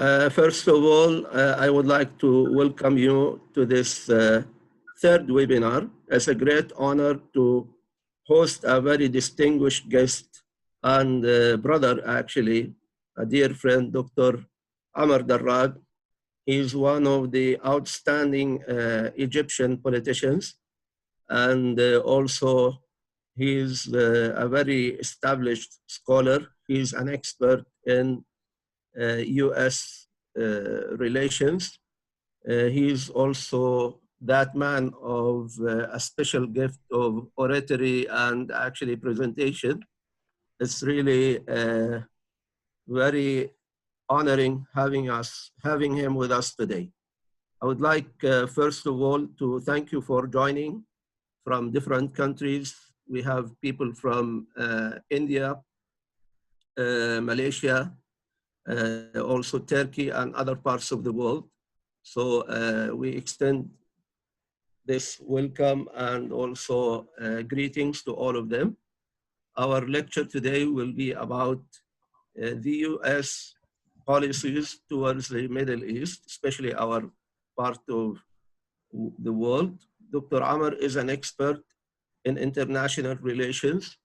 First of all, I would like to welcome you to this third webinar. It's a great honor to host a very distinguished guest and brother, actually, a dear friend, Dr. Amr Darrag. He's one of the outstanding Egyptian politicians, and also he's a very established scholar. He's an expert in US relations. He's also that man of a special gift of oratory and actually presentation. It's really very honoring having him with us today. I would like, first of all, to thank you for joining from different countries. We have people from India, Malaysia, also Turkey and other parts of the world. So we extend this welcome and also greetings to all of them. Our lecture today will be about the US policies towards the Middle East, especially our part of the world. Dr. Amr is an expert in international relations.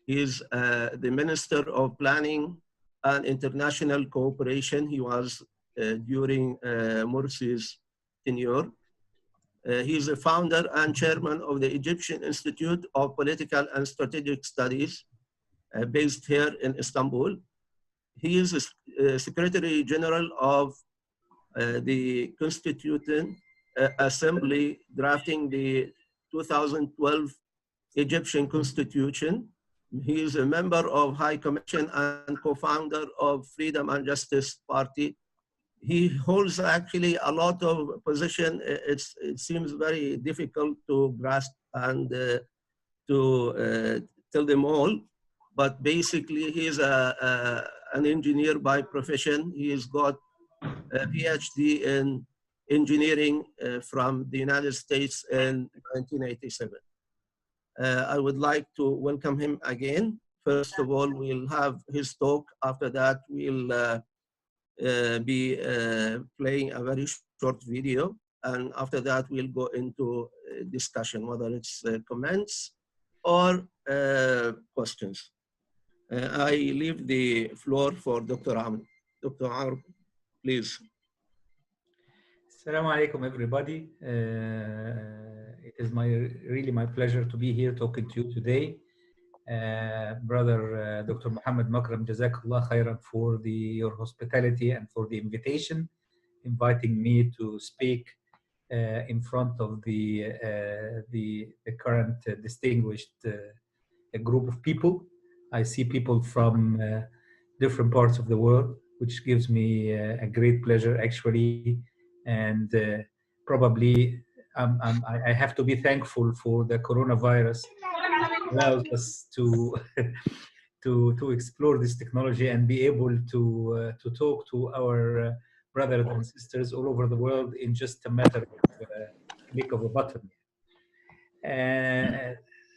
He is the Minister of Planning and International Cooperation. He was during Morsi's tenure. He is the founder and chairman of the Egyptian Institute of Political and Strategic Studies, based here in Istanbul. He is the Secretary General of the Constituent Assembly, drafting the 2012 Egyptian Constitution. He is a member of High Commission and co-founder of Freedom and Justice Party. He holds actually a lot of position. It seems very difficult to grasp and to tell them all, but basically he is an engineer by profession. He has got a PhD in engineering from the United States in 1987. I would like to welcome him again. First of all, we'll have his talk. After that, we'll be playing a very short video. And after that, we'll go into discussion, whether it's comments or questions. I leave the floor for Dr. Amr. Dr. Amr, please. Assalamu alaikum, everybody. It is really my pleasure to be here talking to you today. Brother Dr. Muhammad Makram, Jazakallah khairan for your hospitality and for the invitation, inviting me to speak in front of the current distinguished group of people. I see people from different parts of the world, which gives me a great pleasure, actually. And probably I have to be thankful for the coronavirus that allows us to to explore this technology and be able to talk to our brothers and sisters all over the world in just a matter of click of a button.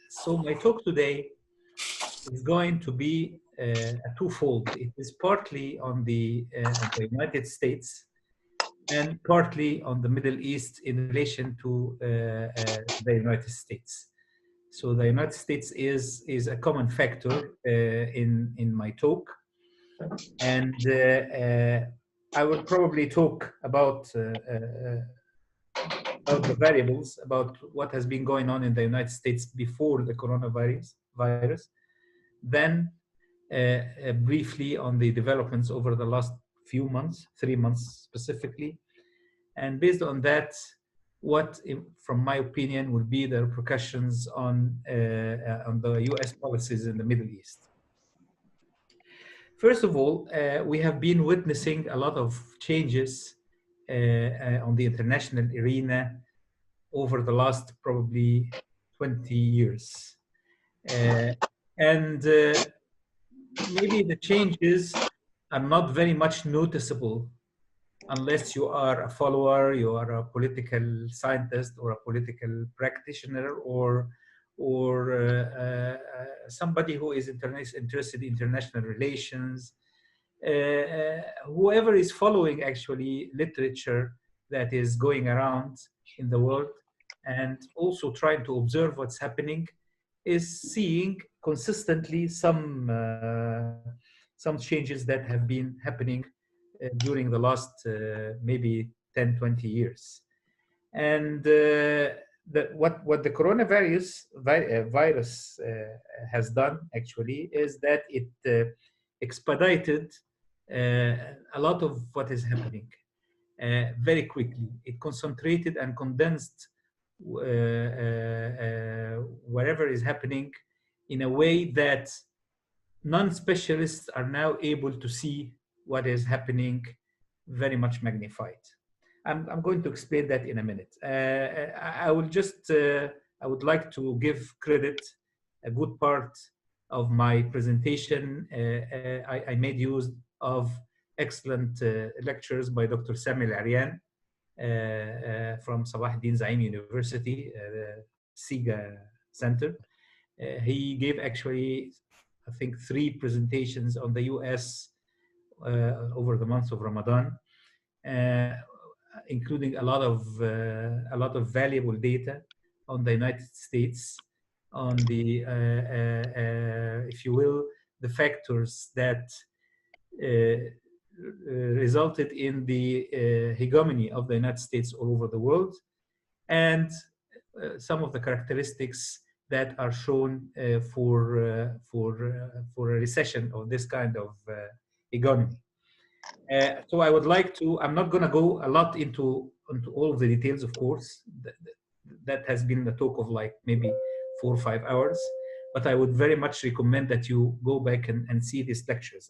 So my talk today is going to be a twofold. It is partly on the United States and partly on the Middle East in relation to the United States. So the United States is a common factor in my talk, and I will probably talk about the variables, about what has been going on in the United States before the coronavirus. Then briefly on the developments over the last few months, 3 months specifically, and based on that, what, from my opinion, will be the repercussions on the U.S. policies in the Middle East. First of all, we have been witnessing a lot of changes on the international arena over the last probably 20 years. And maybe the changes are not very much noticeable unless you are a follower, you are a political scientist or a political practitioner, or somebody who is interested in international relations whoever is following actually literature that is going around in the world and also trying to observe what's happening is seeing consistently some changes that have been happening during the last maybe 10, 20 years. And what the coronavirus virus has done actually is that it expedited a lot of what is happening very quickly. It concentrated and condensed whatever is happening in a way that non-specialists are now able to see what is happening very much magnified. I'm going to explain that in a minute. I will just, I would like to give credit, a good part of my presentation. I made use of excellent lectures by Dr. Sami Al-Aryan from Sabah Din Zaim University, SIGA Center. He gave actually, I think, 3 presentations on the US over the months of Ramadan, including a lot of valuable data on the United States, on the, if you will, the factors that resulted in the hegemony of the United States all over the world, and some of the characteristics that are shown for a recession of this kind of economy. So I would like to, I'm not going to go a lot into all of the details, of course. That has been the talk of like maybe 4 or 5 hours, but I would very much recommend that you go back and see these lectures.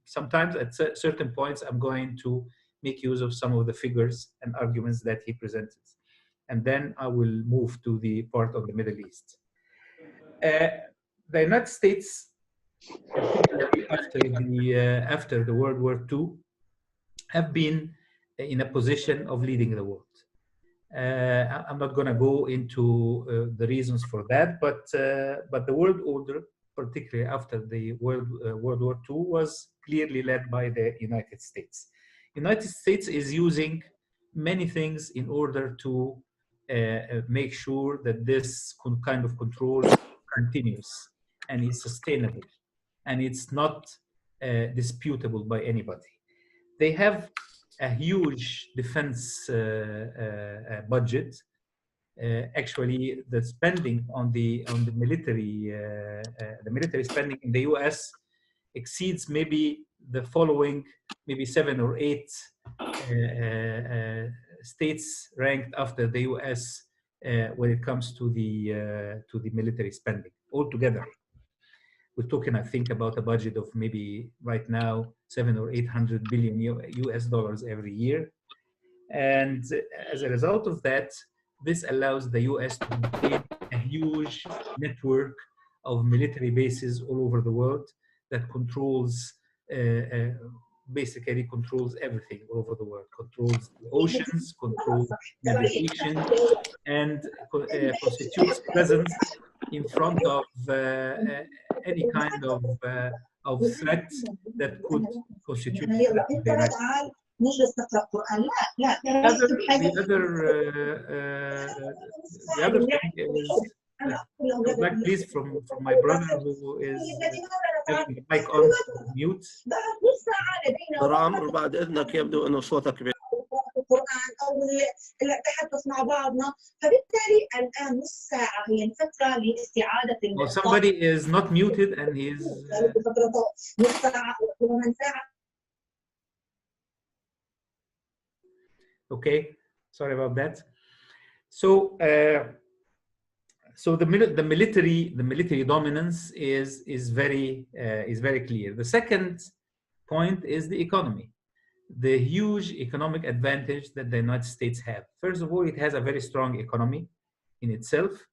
Sometimes at certain points, I'm going to make use of some of the figures and arguments that he presented. And then I will move to the part of the Middle East. The United States, particularly after the World War II, have been in a position of leading the world. I'm not going to go into the reasons for that, but the world order, particularly after the World War II, was clearly led by the United States. United States is using many things in order to make sure that this kind of control continues and is sustainable and it's not disputable by anybody. They have a huge defense budget. Actually, the spending on the military spending in the U.S. exceeds maybe the following, maybe 7 or 8 states ranked after the U.S. When it comes to the military spending altogether. We're talking, I think, about a budget of maybe right now 700 or 800 billion US dollars every year. And as a result of that, this allows the US to maintain a huge network of military bases all over the world that controls, basically controls everything all over the world, controls the oceans, controls navigation, and constitutes presence in front of any kind of threat that could constitute a threat to the United States. The other thing is, like please from my brother who is having the mic on mute. عمرو بعد إذنك يبدو إنه صوتك القرآن أو التحدث مع بعضنا، فبالتالي الآن نص ساعة هي الفترة لاستعادة Well, somebody is not muted and he is نص ساعة ومن ساعة. Okay, sorry about that. So the military dominance is very clear. The second point is the economy, the huge economic advantage that the United States have. First of all, it has a very strong economy in itself,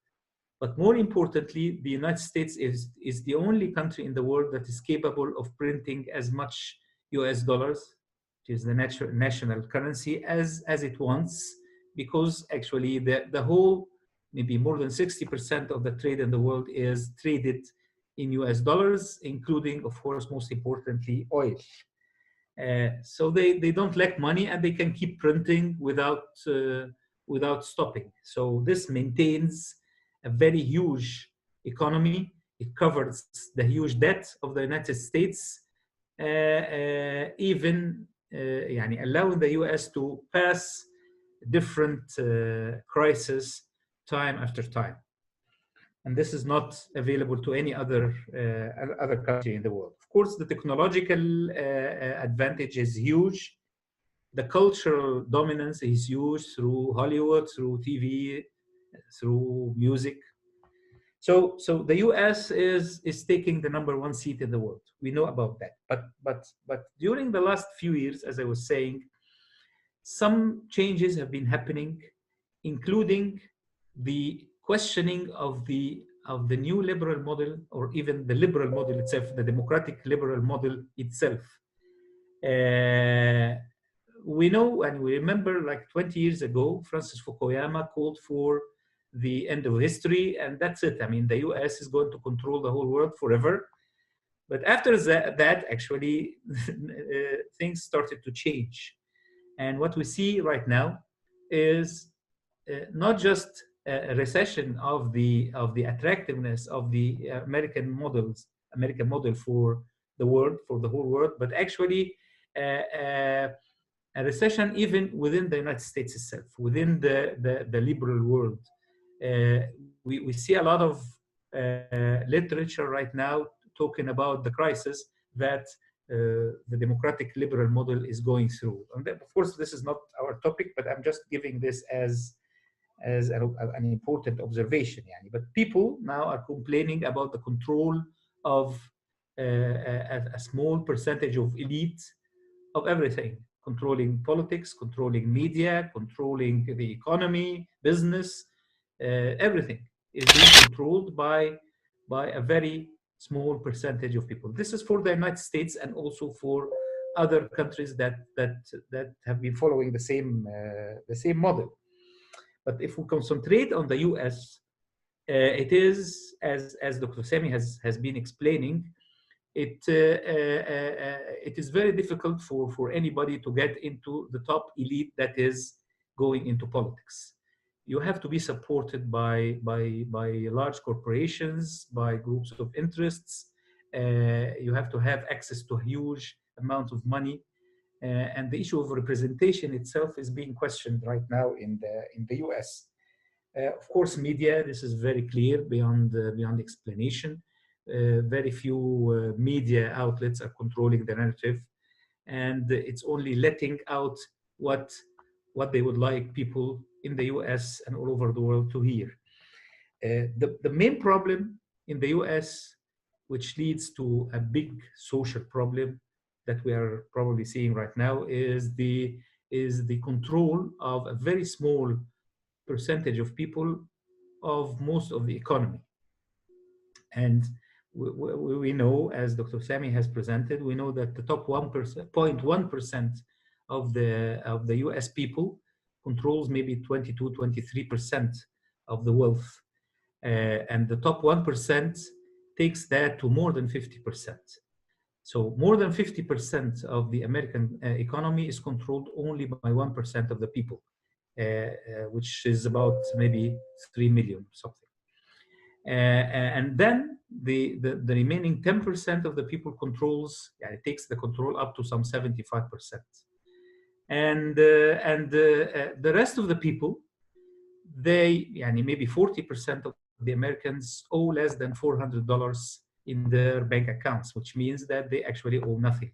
but more importantly, the United States is the only country in the world that is capable of printing as much US dollars, which is the national currency, as it wants, because actually the whole, maybe more than 60% of the trade in the world is traded in US dollars, including, of course, most importantly, oil. So they don't lack money, and they can keep printing without stopping. So this maintains a very huge economy. It covers the huge debt of the United States, even يعني allowing the US to pass different crises time after time. And this is not available to any other country in the world. Of course, the technological advantage is huge. The cultural dominance is huge through Hollywood, through TV, through music. So the US is taking the #1 seat in the world. We know about that. But during the last few years, as I was saying, some changes have been happening, including the questioning of the new liberal model, or even the liberal model itself, the democratic liberal model itself. We know and we remember, like 20 years ago, Francis Fukuyama called for the end of history, and that's it. I mean, the US is going to control the whole world forever. But after that actually, things started to change. And what we see right now is not just a recession of the attractiveness of the American model for the world, for the whole world, but actually a recession even within the United States itself, within the liberal world. We see a lot of literature right now talking about the crisis that the democratic liberal model is going through. And of course, this is not our topic, but I'm just giving this as an important observation. But people now are complaining about the control of a small percentage of elite of everything, controlling politics, controlling media, controlling the economy, business, everything is being controlled by a very small percentage of people. This is for the United States and also for other countries that have been following the same model. But if we concentrate on the US, it is, as Dr. Sami has been explaining, it is very difficult for anybody to get into the top elite that is going into politics. You have to be supported by large corporations, by groups of interests. You have to have access to a huge amount of money. And the issue of representation itself is being questioned right now in the US. Of course, media, this is very clear beyond explanation. Very few media outlets are controlling the narrative, and it's only letting out what they would like people in the US and all over the world to hear. The main problem in the US, which leads to a big social problem that we are probably seeing right now, is the control of a very small percentage of people of most of the economy. And we know, as Dr. Sami has presented, we know that the top 0.1% of the US people controls maybe 22, 23% of the wealth. And the top 1% takes that to more than 50%. So more than 50% of the American economy is controlled only by 1% of the people, which is about maybe 3 million or something. And then the remaining 10% of the people controls, it takes the control up to some 75%. And the rest of the people, they, maybe 40% of the Americans owe less than $400 in their bank accounts, which means that they actually owe nothing.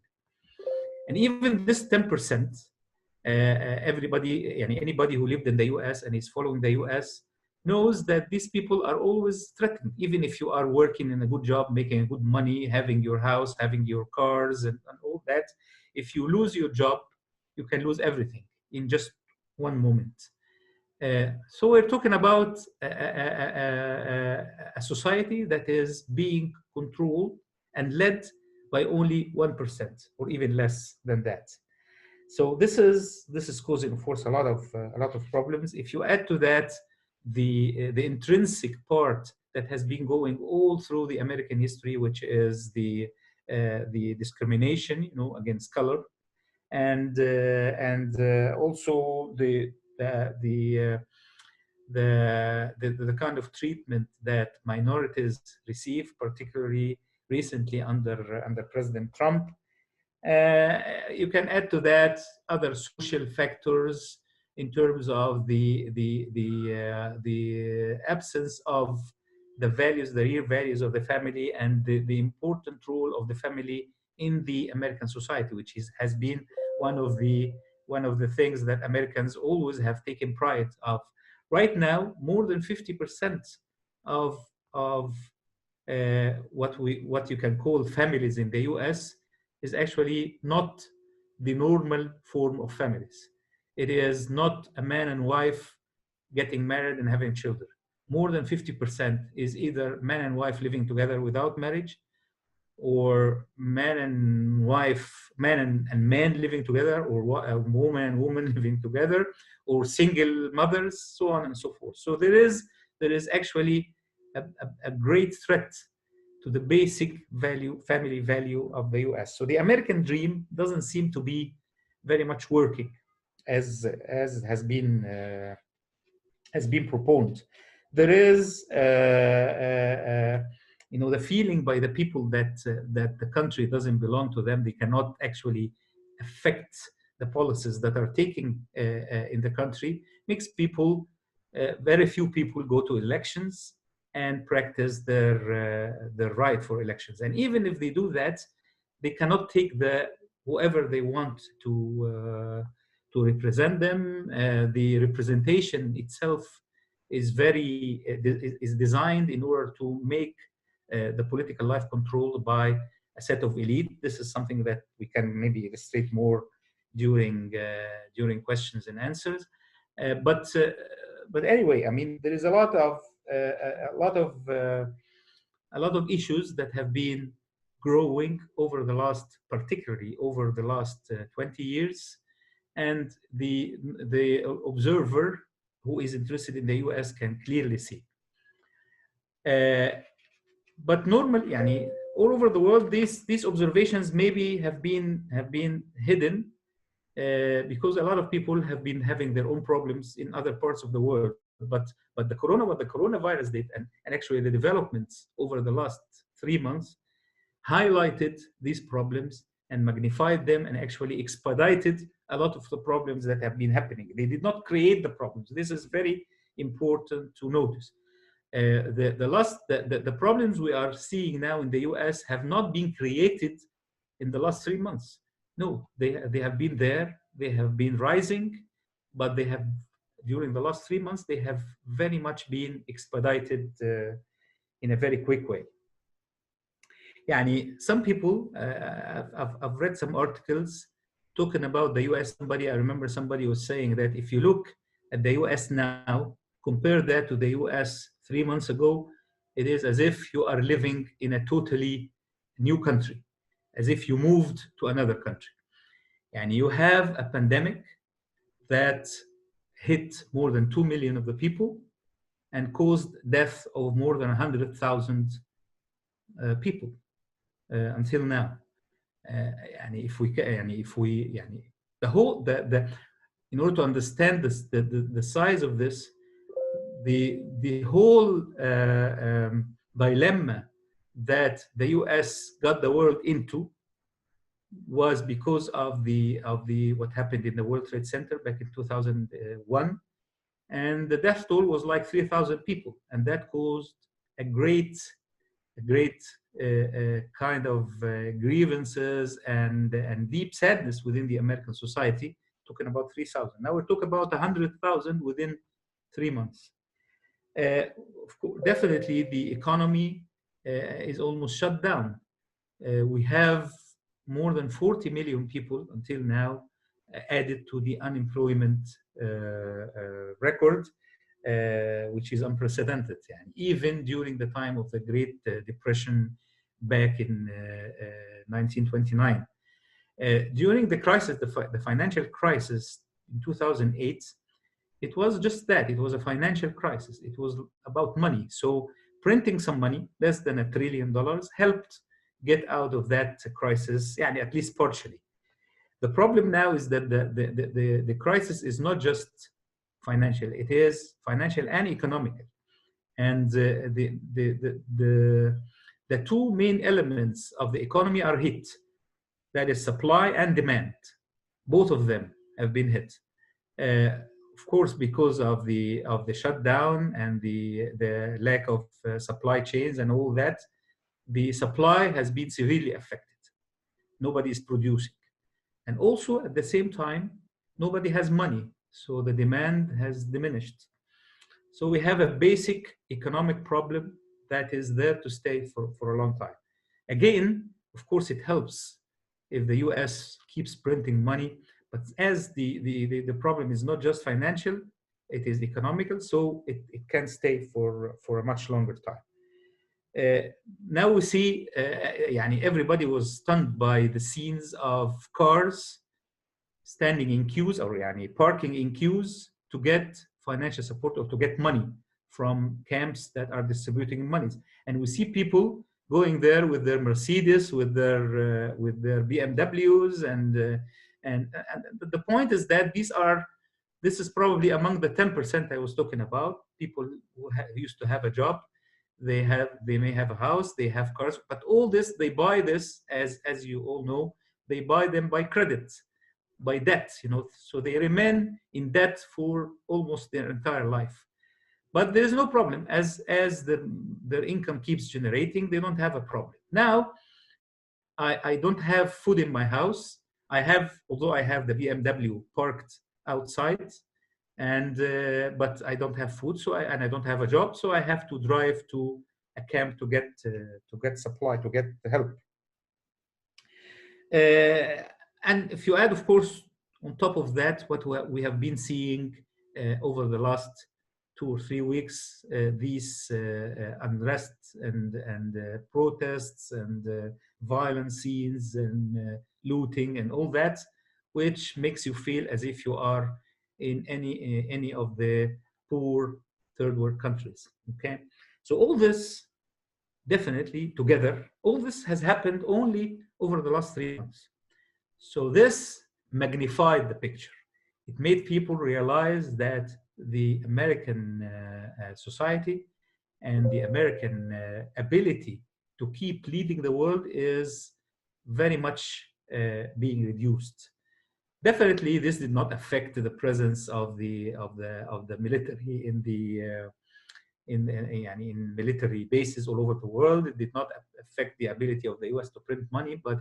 And even this 10%, everybody, anybody who lived in the US and is following the US knows that these people are always threatened. Even if you are working in a good job, making good money, having your house, having your cars and all that, if you lose your job, you can lose everything in just one moment. So we're talking about a society that is being controlled and led by only 1% or even less than that. So this is causing, of course, a lot of problems. If you add to that the intrinsic part that has been going all through the American history, which is the discrimination, against color, and also the kind of treatment that minorities receive, particularly recently under President Trump. You can add to that other social factors in terms of the absence of the values, the real values of the family, and the important role of the family in the American society, which has been one of the things that Americans always have taken pride of. Right now, more than 50% of what you can call families in the US is actually not the normal form of families. It is not a man and wife getting married and having children. More than 50% is either man and wife living together without marriage, or man and wife, man and man living together, or a woman and woman living together, or single mothers, so on and so forth. So there is actually a great threat to the basic family value of the US. So the American dream doesn't seem to be very much working as has been proposed. There is the feeling by the people that the country doesn't belong to them. They cannot actually affect the policies that are taken in the country. Makes people, very few people go to elections and practice their right for elections. And even if they do that, they cannot take whoever they want to represent them. The representation itself is is designed in order to make the political life controlled by a set of elite. This is something that we can maybe illustrate more during questions and answers. But anyway, I mean, there is a lot of issues that have been growing particularly over the last 20 years. And the observer who is interested in the US can clearly see. But normally, all over the world, these observations maybe have been hidden because a lot of people have been having their own problems in other parts of the world. But what the coronavirus did, and actually the developments over the last 3 months, highlighted these problems and magnified them and actually expedited a lot of the problems that have been happening. They did not create the problems. This is very important to notice. The problems we are seeing now in the US have not been created in the last 3 months. No, they have been there, they have been rising, but they have, during the last 3 months, they have very much been expedited in a very quick way. Some people, I've read some articles talking about the US. I remember somebody was saying that if you look at the US now, compare that to the US 3 months ago, it is as if you are living in a totally new country, as if you moved to another country. And you have a pandemic that hit more than 2 million of the people and caused death of more than 100,000 people until now. In order to understand this, the size of this, the whole dilemma that the US got the world into was because of what happened in the World Trade Center back in 2001, and the death toll was like 3,000 people, and that caused a great kind of grievances and deep sadness within the American society. Talking about 3,000. Now we're talking about 100,000 within 3 months. Of course, definitely the economy is almost shut down. We have more than 40 million people until now added to the unemployment record, which is unprecedented. Even during the time of the Great Depression back in 1929. During the crisis, the financial crisis in 2008, it was just that. It was a financial crisis. It was about money. So printing some money, less than $1 trillion, helped get out of that crisis, at least partially. The problem now is that the crisis is not just financial; it is financial and economical. And the two main elements of the economy are hit. That is supply and demand. Both of them have been hit. Of course, because of the shutdown and the lack of supply chains and all that, the supply has been severely affected. Nobody is producing. And also at the same time, nobody has money. So the demand has diminished. So we have a basic economic problem that is there to stay for a long time. Again, of course, it helps if the US keeps printing money, but as the problem is not just financial, it is economical, so it can stay for a much longer time. Now we see, everybody was stunned by the scenes of cars standing in queues or parking in queues to get financial support or to get money from camps that are distributing monies. And we see people going there with their Mercedes, with their BMWs, and the point is that this is probably among the 10% I was talking about. People who used to have a job, they may have a house, they have cars, but all this, they buy this, as you all know, they buy them by credit, by debt, so they remain in debt for almost their entire life. But there's no problem. As their income keeps generating, they don't have a problem. Now, I don't have food in my house. Although I have the BMW parked outside, but I don't have food, and I don't have a job, so I have to drive to a camp to get supply, to get help. And if you add, of course, on top of that, what we have been seeing over the last 2 or 3 weeks, these unrest and protests and violent scenes and looting and all that, which makes you feel as if you are in any of the poor third world countries. Okay, so all this definitely together, all this has happened only over the last 3 months. So this magnified the picture. It made people realize that the American society and the American ability to keep leading the world is very much being reduced. Definitely, this did not affect the presence of the military in military bases all over the world. It did not affect the ability of the US to print money, but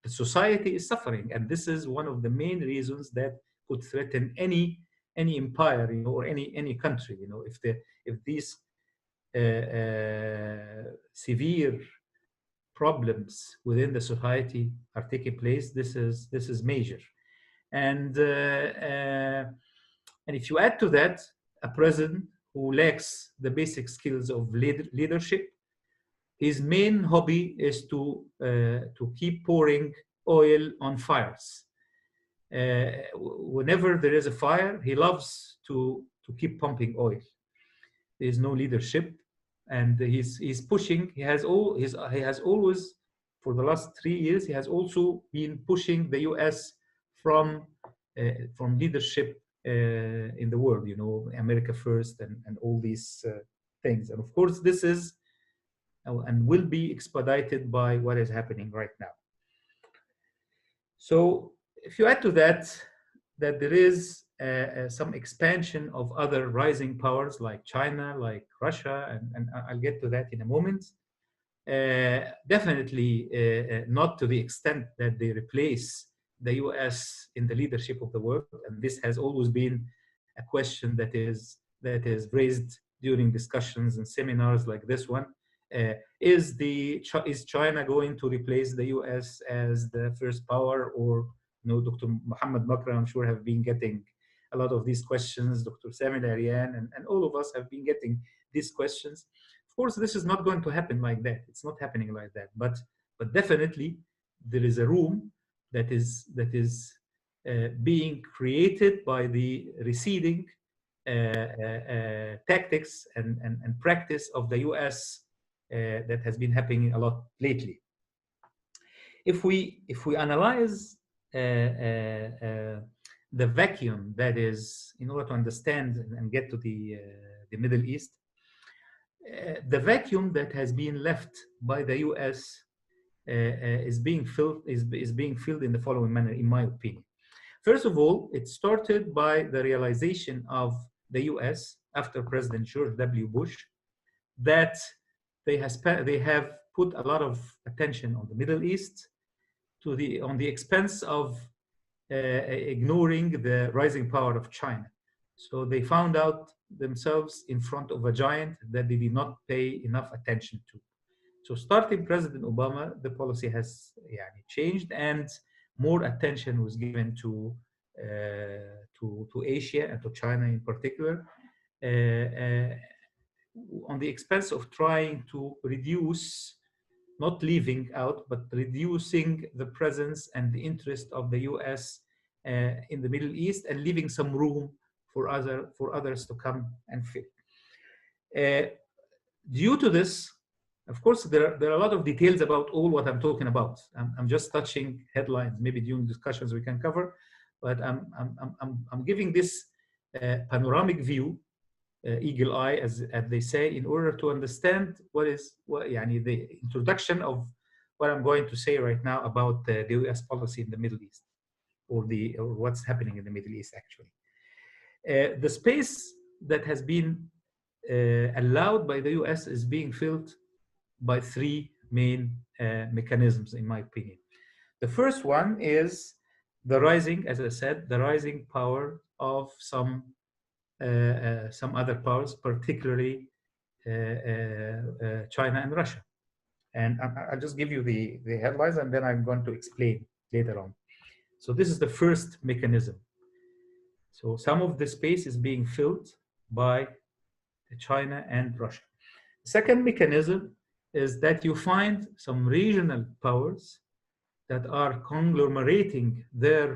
the society is suffering, and this is one of the main reasons that could threaten any empire, or any country. If these severe problems within the society are taking place, this is major. And if you add to that a president who lacks the basic skills of leadership, his main hobby is to keep pouring oil on fires. Whenever there is a fire, he loves to keep pumping oil. There is no leadership, and he's pushing. He has always, for the last 3 years, he has also been pushing the US from leadership in the world. America first, and all these things. And of course, this is and will be expedited by what is happening right now. So if you add to that there is some expansion of other rising powers like China, like Russia, and I'll get to that in a moment. Definitely not to the extent that they replace the US in the leadership of the world, and this has always been a question that is raised during discussions and seminars like this one. Is China going to replace the US as the first power? Or Dr. Mohammed Makram, I'm sure, have been getting a lot of these questions. Dr. Sami Larian and all of us have been getting these questions. Of course, this is not going to happen like that. It's not happening like that. But definitely, there is a room that is being created by the receding tactics and practice of the US that has been happening a lot lately. If we analyze the vacuum that is, in order to understand and get to the Middle East, the vacuum that has been left by the US is being filled in the following manner, in my opinion. First of all, it started by the realization of the US after President George W. Bush that they have put a lot of attention on the Middle East on the expense of ignoring the rising power of China. So they found out themselves in front of a giant that they did not pay enough attention to. So starting President Obama, the policy has changed, and more attention was given to Asia and to China in particular, on the expense of trying to reduce, not leaving out, but reducing the presence and the interest of the US in the Middle East, and leaving some room for others to come and fill. Due to this, of course, there are a lot of details about all what I'm talking about. I'm just touching headlines. Maybe during discussions we can cover, but I'm giving this panoramic view, eagle eye, as they say, in order to understand the introduction of what I'm going to say right now about the US policy in the Middle East, or what's happening in the Middle East actually. The space that has been allowed by the US is being filled by three main mechanisms, in my opinion. The first one is the rising, as I said, the rising power of some other powers, particularly China and Russia. And I'll just give you the headlines, and then I'm going to explain later on. So this is the first mechanism. So some of the space is being filled by China and Russia. Second mechanism is that you find some regional powers that are conglomerating their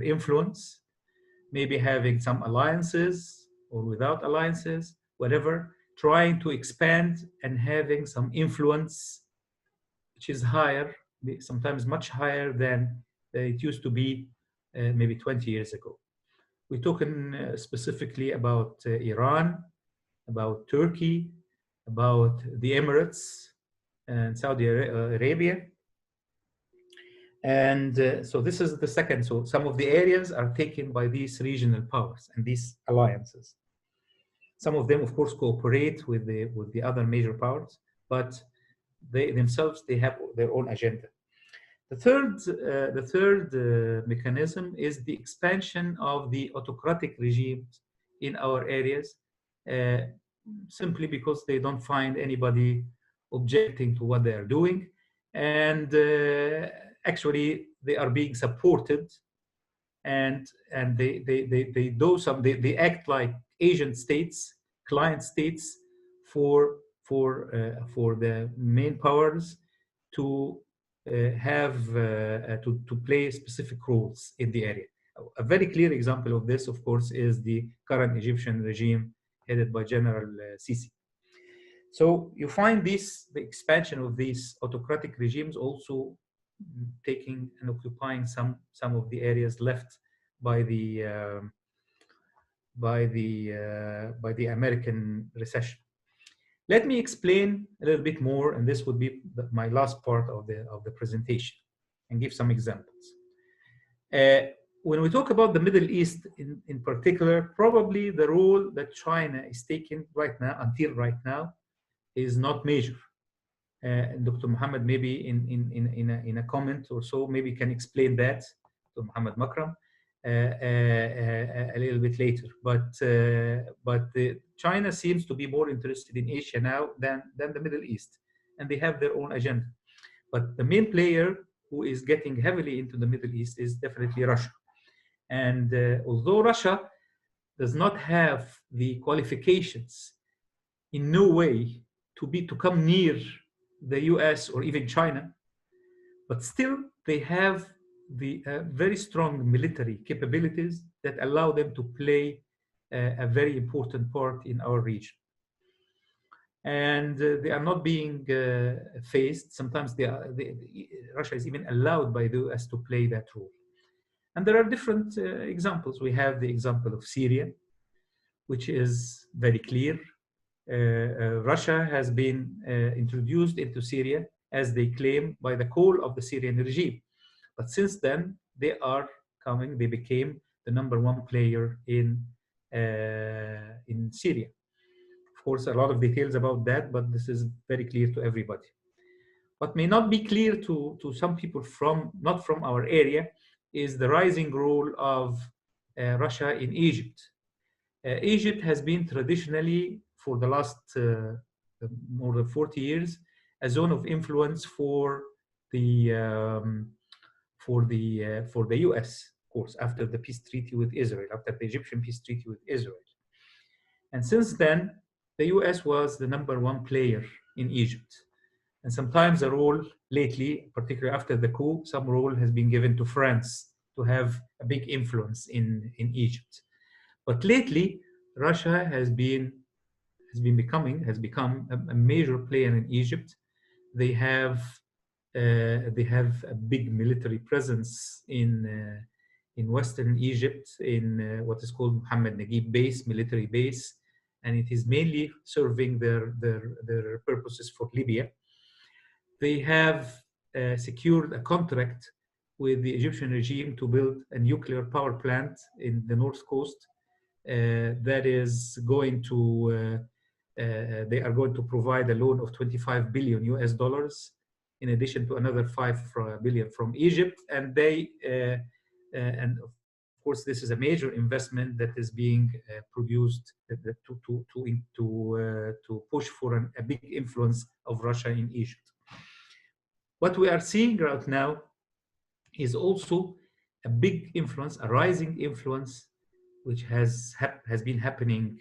influence, maybe having some alliances or without alliances, whatever, trying to expand and having some influence which is higher, sometimes much higher than it used to be maybe 20 years ago. We're talking specifically about Iran, about Turkey, about the Emirates and Saudi Arabia. And so this is the second. So some of the areas are taken by these regional powers and these alliances. Some of them, of course, cooperate with the other major powers, but they themselves, they have their own agenda. The third mechanism is the expansion of the autocratic regimes in our areas, simply because they don't find anybody objecting to what they are doing, and actually they are being supported, and they act like agent states, client states for the main powers to to play specific roles in the area. A very clear example of this, of course, is the current Egyptian regime headed by General Sisi. So you find the expansion of these autocratic regimes also taking and occupying some of the areas left by the American recession. Let me explain a little bit more, and this would be my last part of the presentation, and give some examples. When we talk about the Middle East in particular, probably the role that China is taking right now, until right now, is not major. Dr. Muhammad, maybe in a comment or so, maybe can explain that, Dr. Muhammad Makram, a little bit later. But China seems to be more interested in Asia now than the Middle East, and they have their own agenda. But the main player who is getting heavily into the Middle East is definitely Russia. And although Russia does not have the qualifications in no way to come near the US or even China, but still they have the very strong military capabilities that allow them to play a very important part in our region. and they are not being faced. Sometimes Russia is even allowed by the US to play that role. And there are different examples. We have the example of Syria, which is very clear. Russia has been introduced into Syria, as they claim, by the call of the Syrian regime. But since then, they became the #1 player in Syria. Of course, a lot of details about that, but this is very clear to everybody. What may not be clear to some people not from our area is the rising role of Russia in Egypt. Egypt has been traditionally, for the last more than 40 years, a zone of influence for the US, of course, after the peace treaty with Israel, after the Egyptian peace treaty with Israel. And since then, the US was the #1 player in Egypt. And sometimes a role lately, particularly after the coup, some role has been given to France to have a big influence in Egypt. But lately, Russia has become a major player in Egypt. They have a big military presence in Western Egypt, in what is called Mohammed Naguib Base, military base, and it is mainly serving their purposes for Libya. They have secured a contract with the Egyptian regime to build a nuclear power plant in the north coast that is going to, they are going to provide a loan of $25 billion US, in addition to another $5 billion from Egypt. And and of course, this is a major investment that is being produced to push for a big influence of Russia in Egypt. What we are seeing right now is also a big influence, a rising influence, which has been happening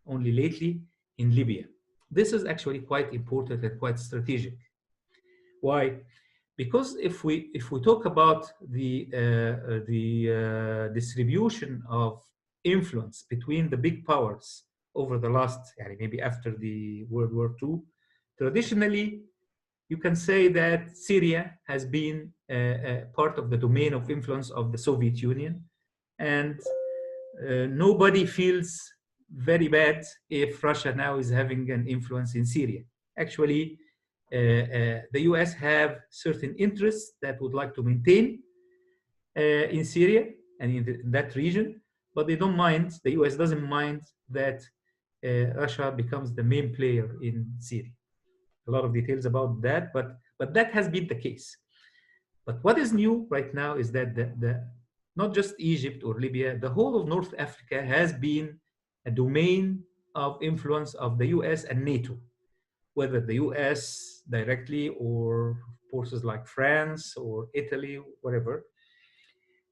only lately in Libya. This is actually quite important and quite strategic. Why? Because if we talk about the distribution of influence between the big powers over the last, maybe after the World War II, traditionally, you can say that Syria has been part of the domain of influence of the Soviet Union, and nobody feels very bad if Russia now is having an influence in Syria. Actually, the US have certain interests that would like to maintain in Syria and in that region, but they don't mind, the US doesn't mind that Russia becomes the main player in Syria. A lot of details about that, but that has been the case. But what is new right now is that not just Egypt or Libya, the whole of North Africa has been a domain of influence of the US and NATO, whether the US directly or forces like France or Italy, whatever.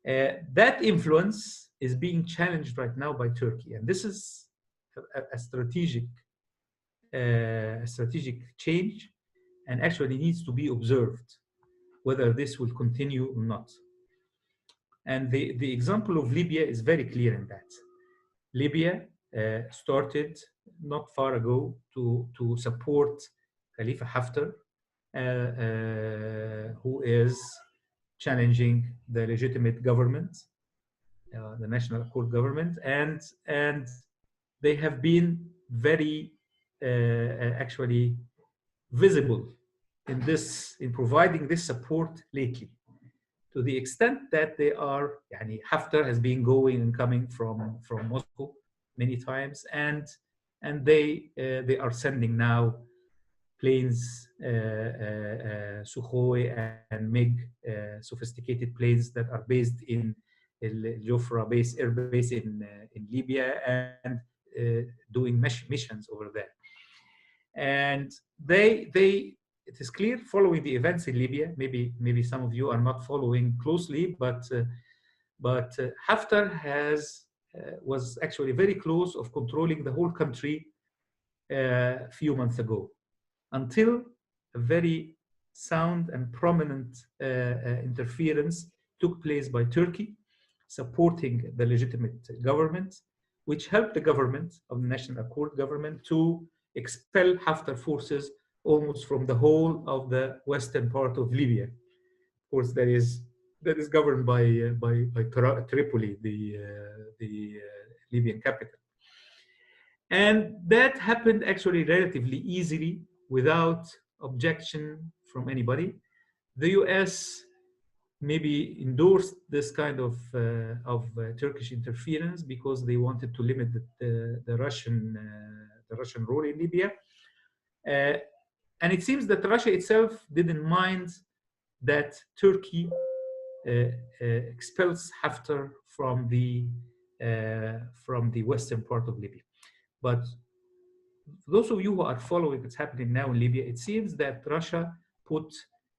That influence is being challenged right now by Turkey, and this is a strategic change, and actually needs to be observed whether this will continue or not. And the example of Libya is very clear in that. Libya started not far ago to support Khalifa Haftar, who is challenging the legitimate government, the National Accord government, and they have been very actually visible in providing this support lately, to the extent that they are, Haftar has been going and coming from Moscow many times, and they are sending now planes, Sukhoi and MiG, sophisticated planes that are based in Jofra air base in Libya, and doing missions over there. And it is clear, following the events in Libya, maybe some of you are not following closely, but Haftar was actually very close of controlling the whole country a few months ago, until a very sound and prominent interference took place by Turkey, supporting the legitimate government, which helped the government of the National Accord government to expel Haftar forces almost from the whole of the western part of Libya. Of course, that is governed by Tripoli, the Libyan capital. And that happened actually relatively easily without objection from anybody. The US maybe endorsed this kind of Turkish interference because they wanted to limit the Russian role in Libya. And it seems that Russia itself didn't mind that Turkey expels Haftar from the western part of Libya. But for those of you who are following what's happening now in Libya, it seems that Russia put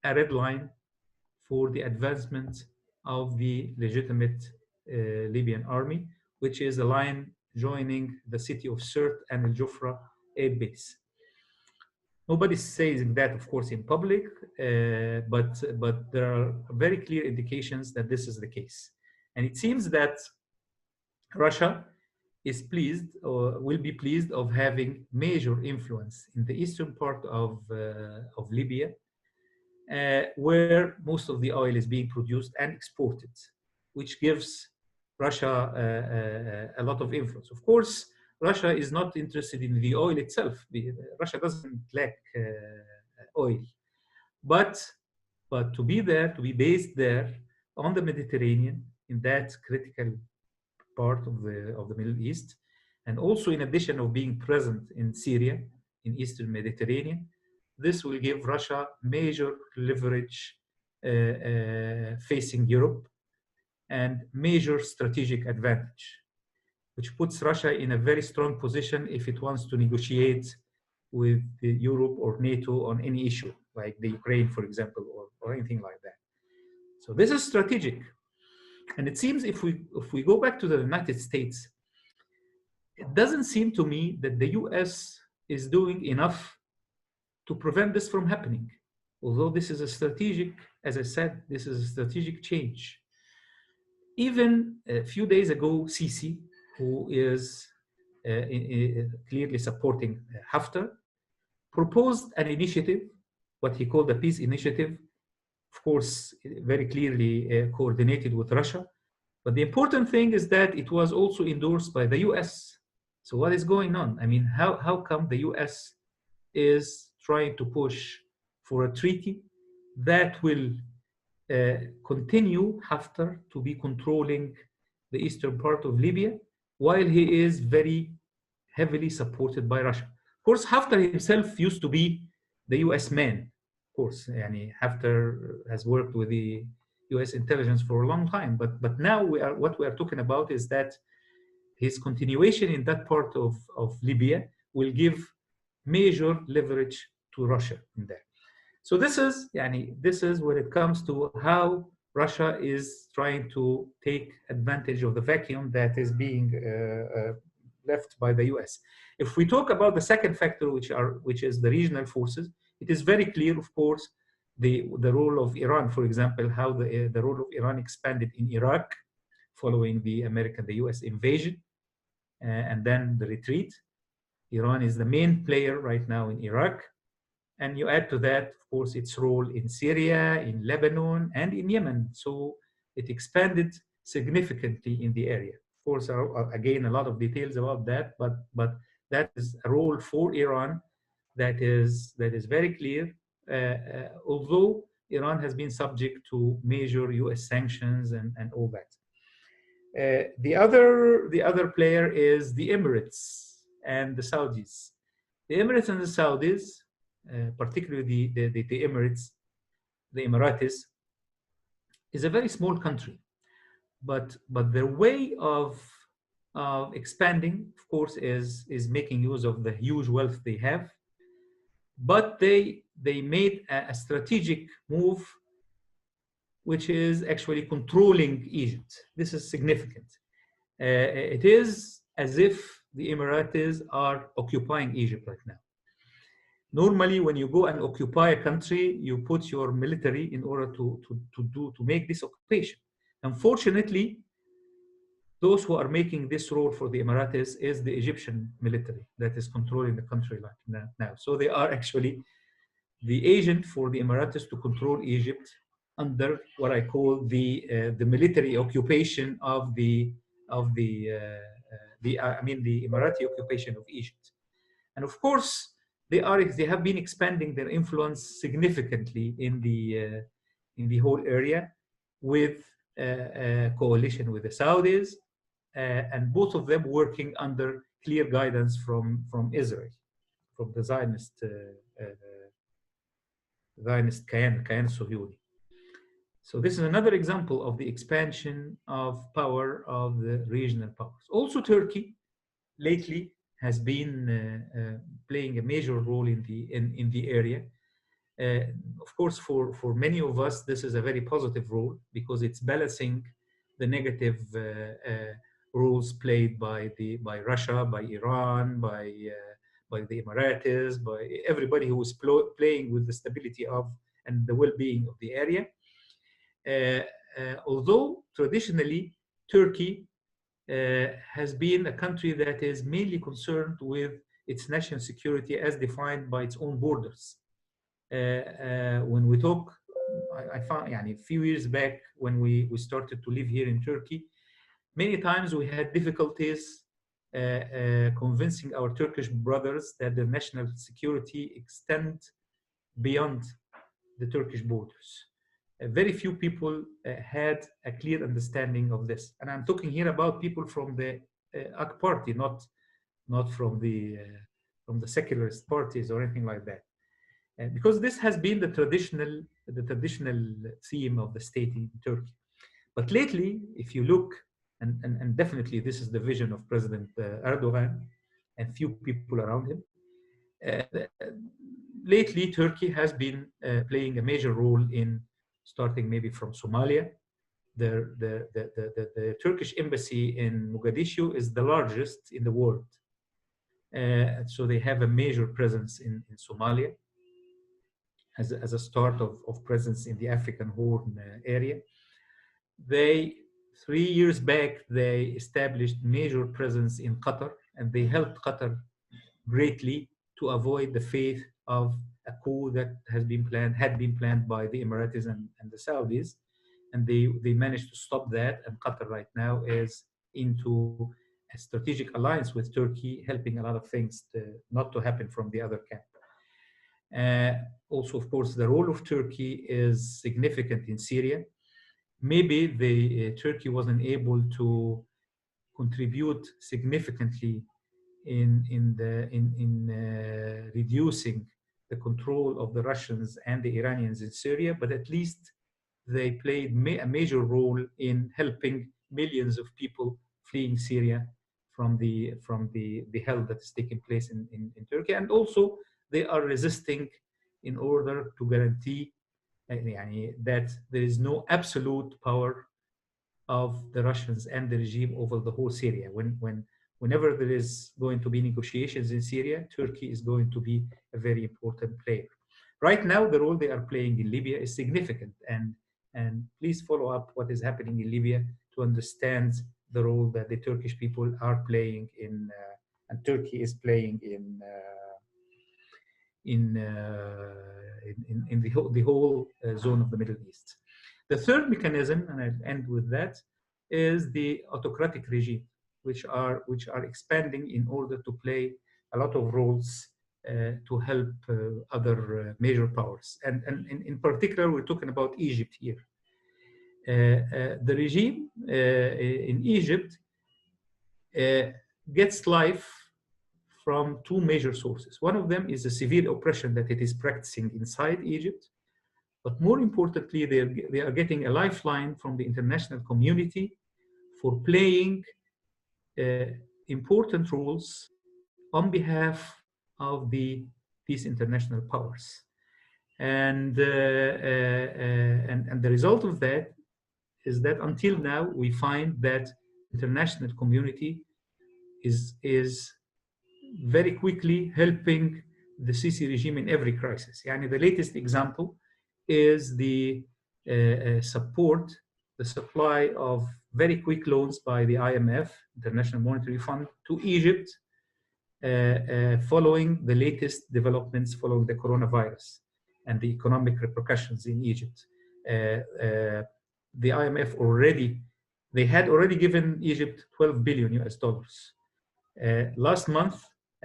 a red line for the advancement of the legitimate Libyan army, which is a line joining the city of Sirte and Al Jufra air base. Nobody's saying that, of course, in public, but there are very clear indications that this is the case. And it seems that Russia is pleased or will be pleased of having major influence in the eastern part of Libya, where most of the oil is being produced and exported, which gives Russia a lot of influence. Of course, Russia is not interested in the oil itself. Russia doesn't lack oil, but to be there, to be based there on the Mediterranean, in that critical part of the Middle East, and also in addition of being present in Syria, in Eastern Mediterranean, this will give Russia major leverage facing Europe and major strategic advantage, which puts Russia in a very strong position if it wants to negotiate with Europe or NATO on any issue, like the Ukraine, for example, or anything like that. So this is strategic. And it seems if we go back to the United States, it doesn't seem to me that the US is doing enough to prevent this from happening. Although this is a strategic, as I said, this is a strategic change. Even a few days ago, Sisi, who is clearly supporting Haftar, proposed an initiative, what he called the peace initiative, of course, very clearly coordinated with Russia. But the important thing is that it was also endorsed by the US. So what is going on? I mean, how come the US is trying to push for a treaty that will continue Haftar to be controlling the eastern part of Libya, while he is very heavily supported by Russia? Of course, Haftar himself used to be the US man. Of course, Haftar has worked with the US intelligence for a long time, but now what we are talking about is that his continuation in that part of Libya will give major leverage to Russia in there. So this is when it comes to how Russia is trying to take advantage of the vacuum that is being left by the US. If we talk about the second factor, which is the regional forces, it is very clear, of course, the role of Iran, for example, how the role of Iran expanded in Iraq following the US invasion and then the retreat. Iran is the main player right now in Iraq. And you add to that, of course, its role in Syria, in Lebanon, and in Yemen. So it expanded significantly in the area. Of course, again, a lot of details about that, but that is a role for Iran that is very clear, although Iran has been subject to major US sanctions and all that. The other player is the Emirates and the Saudis. The Emirates and the Saudis, particularly the Emirates, the Emiratis, is a very small country, but their way of expanding, of course, is making use of the huge wealth they have. But they made a strategic move, which is actually controlling Egypt. This is significant. It is as if the Emiratis are occupying Egypt right now. Normally, when you go and occupy a country, you put your military in order to make this occupation. Unfortunately, those who are making this role for the Emiratis is the Egyptian military that is controlling the country like now. So they are actually the agent for the Emiratis to control Egypt under what I call the military occupation of the Emirati occupation of Egypt. And of course, they have been expanding their influence significantly in the whole area with a coalition with the Saudis, and both of them working under clear guidance from Israel, from the Zionist Kayan Sohyuni. So this is another example of the expansion of power of the regional powers. Also, Turkey lately has been playing a major role in the area. Of course, for many of us, this is a very positive role because it's balancing the negative roles played by Russia, by Iran, by the Emiratis, by everybody who is playing with the stability of and the well-being of the area. Although traditionally Turkey has been a country that is mainly concerned with its national security as defined by its own borders. When we talk, I found a few years back when we started to live here in Turkey, many times we had difficulties convincing our Turkish brothers that the national security extend beyond the Turkish borders. Very few people had a clear understanding of this. And I'm talking here about people from the AK party, not from the secularist parties or anything like that. Because this has been the traditional theme of the state in Turkey. But lately, if you look, and definitely this is the vision of President Erdogan and few people around him, lately Turkey has been playing a major role in starting maybe from Somalia. The Turkish embassy in Mogadishu is the largest in the world. So they have a major presence in Somalia as a start of presence in the African Horn area. 3 years back, they established major presence in Qatar, and they helped Qatar greatly to avoid the fate of a coup that had been planned by the Emiratis and the Saudis. And they managed to stop that. And Qatar right now is into a strategic alliance with Turkey, helping a lot of things not to happen from the other camp. Also, of course, the role of Turkey is significant in Syria. Maybe Turkey wasn't able to contribute significantly in reducing the control of the Russians and the Iranians in Syria, but at least they played a major role in helping millions of people fleeing Syria from the hell that is taking place in Turkey. And also they are resisting in order to guarantee that there is no absolute power of the Russians and the regime over the whole Syria. Whenever there is going to be negotiations in Syria, Turkey is going to be a very important player. Right now, the role they are playing in Libya is significant, and please follow up what is happening in Libya to understand the role that the Turkish people are playing and Turkey is playing in the whole zone of the Middle East. The third mechanism, and I'll end with that, is the autocratic regime, which are expanding in order to play a lot of roles to help other major powers. And in particular, we're talking about Egypt here. The regime in Egypt gets life from two major sources. One of them is the severe oppression that it is practicing inside Egypt. But more importantly, they are getting a lifeline from the international community for playing important roles on behalf of these international powers. And the result of that is that until now, we find that international community is very quickly helping the Sisi regime in every crisis. The latest example is the support the supply of very quick loans by the IMF, International Monetary Fund, to Egypt following the latest developments following the coronavirus and the economic repercussions in Egypt. The IMF they had already given Egypt 12 billion US dollars. Last month,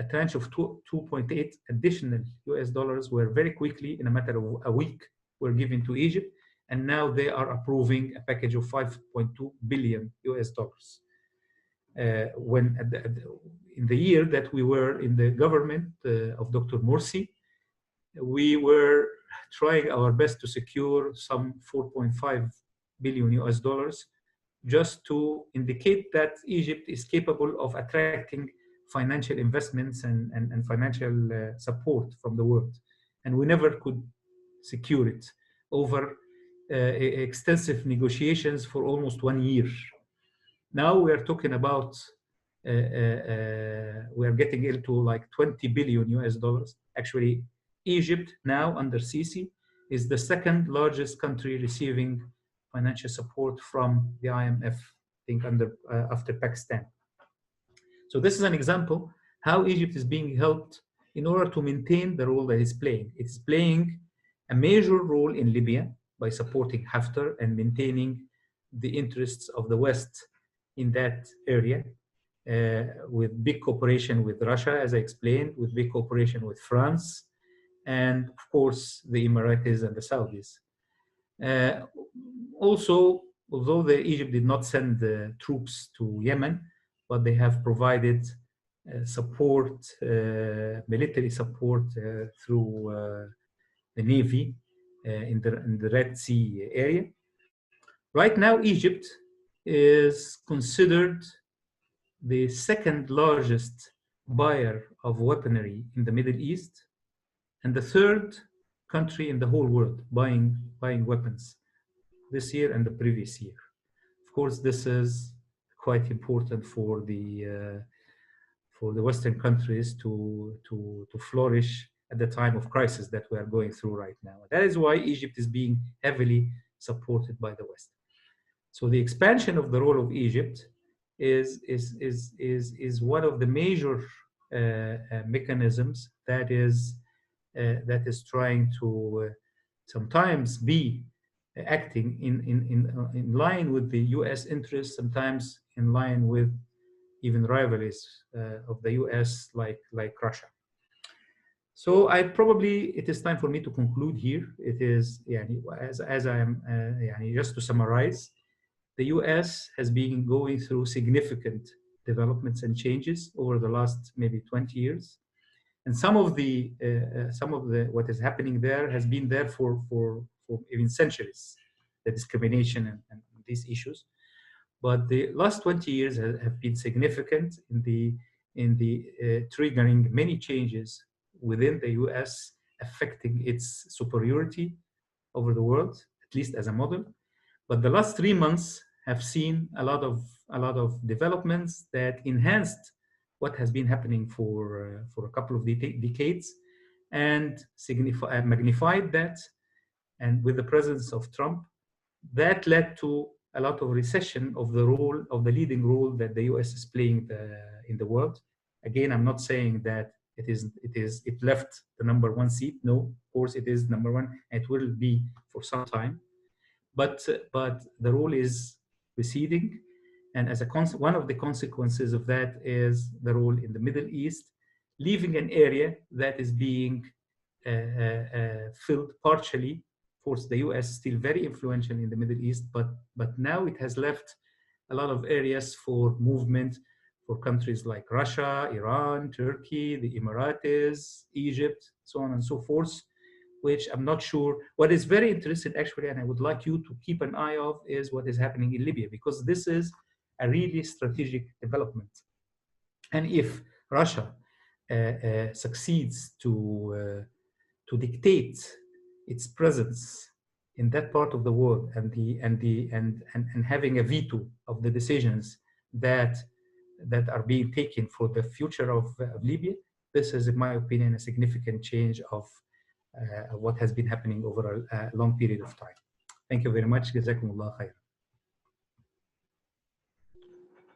a tranche of 2.8 additional US dollars were very quickly, in a matter of a week, were given to Egypt. And now they are approving a package of 5.2 billion US dollars. When in the year that we were in the government of Dr. Morsi, we were trying our best to secure some 4.5 billion US dollars just to indicate that Egypt is capable of attracting financial investments and financial support from the world. And we never could secure it over extensive negotiations for almost 1 year. Now we are talking about, we are getting into like 20 billion US dollars. Actually, Egypt now under Sisi is the second largest country receiving financial support from the IMF, I think after Pakistan. So this is an example how Egypt is being helped in order to maintain the role that it's playing. It's playing a major role in Libya by supporting Haftar and maintaining the interests of the West in that area, with big cooperation with Russia, as I explained, with big cooperation with France, and of course the Emiratis and the Saudis. Also, although Egypt did not send troops to Yemen, but they have provided support, military support through the Navy in the Red Sea area. Right now, Egypt is considered the second largest buyer of weaponry in the Middle East, and the third country in the whole world buying weapons this year and the previous year. Of course, this is quite important for the Western countries to flourish at the time of crisis that we are going through right now. That is why Egypt is being heavily supported by the West. So the expansion of the role of Egypt is one of the major mechanisms that is trying to sometimes be acting in line with the U.S. interests, sometimes in line with even rivalries of the U.S. like Russia. So it is time for me to conclude here. It is, as I am, just to summarize, the U.S. has been going through significant developments and changes over the last maybe 20 years. And some of the what is happening there has been there for even centuries, the discrimination and these issues. But the last 20 years have been significant in the triggering many changes within the U.S., affecting its superiority over the world, at least as a model. But the last 3 months have seen a lot of developments that enhanced what has been happening for a couple of decades, and magnified that. And with the presence of Trump, that led to a lot of recession of the leading role that the U.S. is playing in the world. Again, I'm not saying that it left the #1 seat. No, of course it is #1, and it will be for some time. But the role is receding, and as one of the consequences of that is the role in the Middle East, leaving an area that is being filled partially. Of course, the U.S. is still very influential in the Middle East, but now it has left a lot of areas for movement for countries like Russia, Iran, Turkey, the Emiratis, Egypt, so on and so forth, which I'm not sure. What is very interesting, actually, and I would like you to keep an eye of, is what is happening in Libya, because this is a really strategic development. And if Russia succeeds to dictate its presence in that part of the world and having a veto of the decisions that are being taken for the future of Libya, this is, in my opinion, a significant change of what has been happening over a long period of time. Thank you very much. Jazakumullah khair.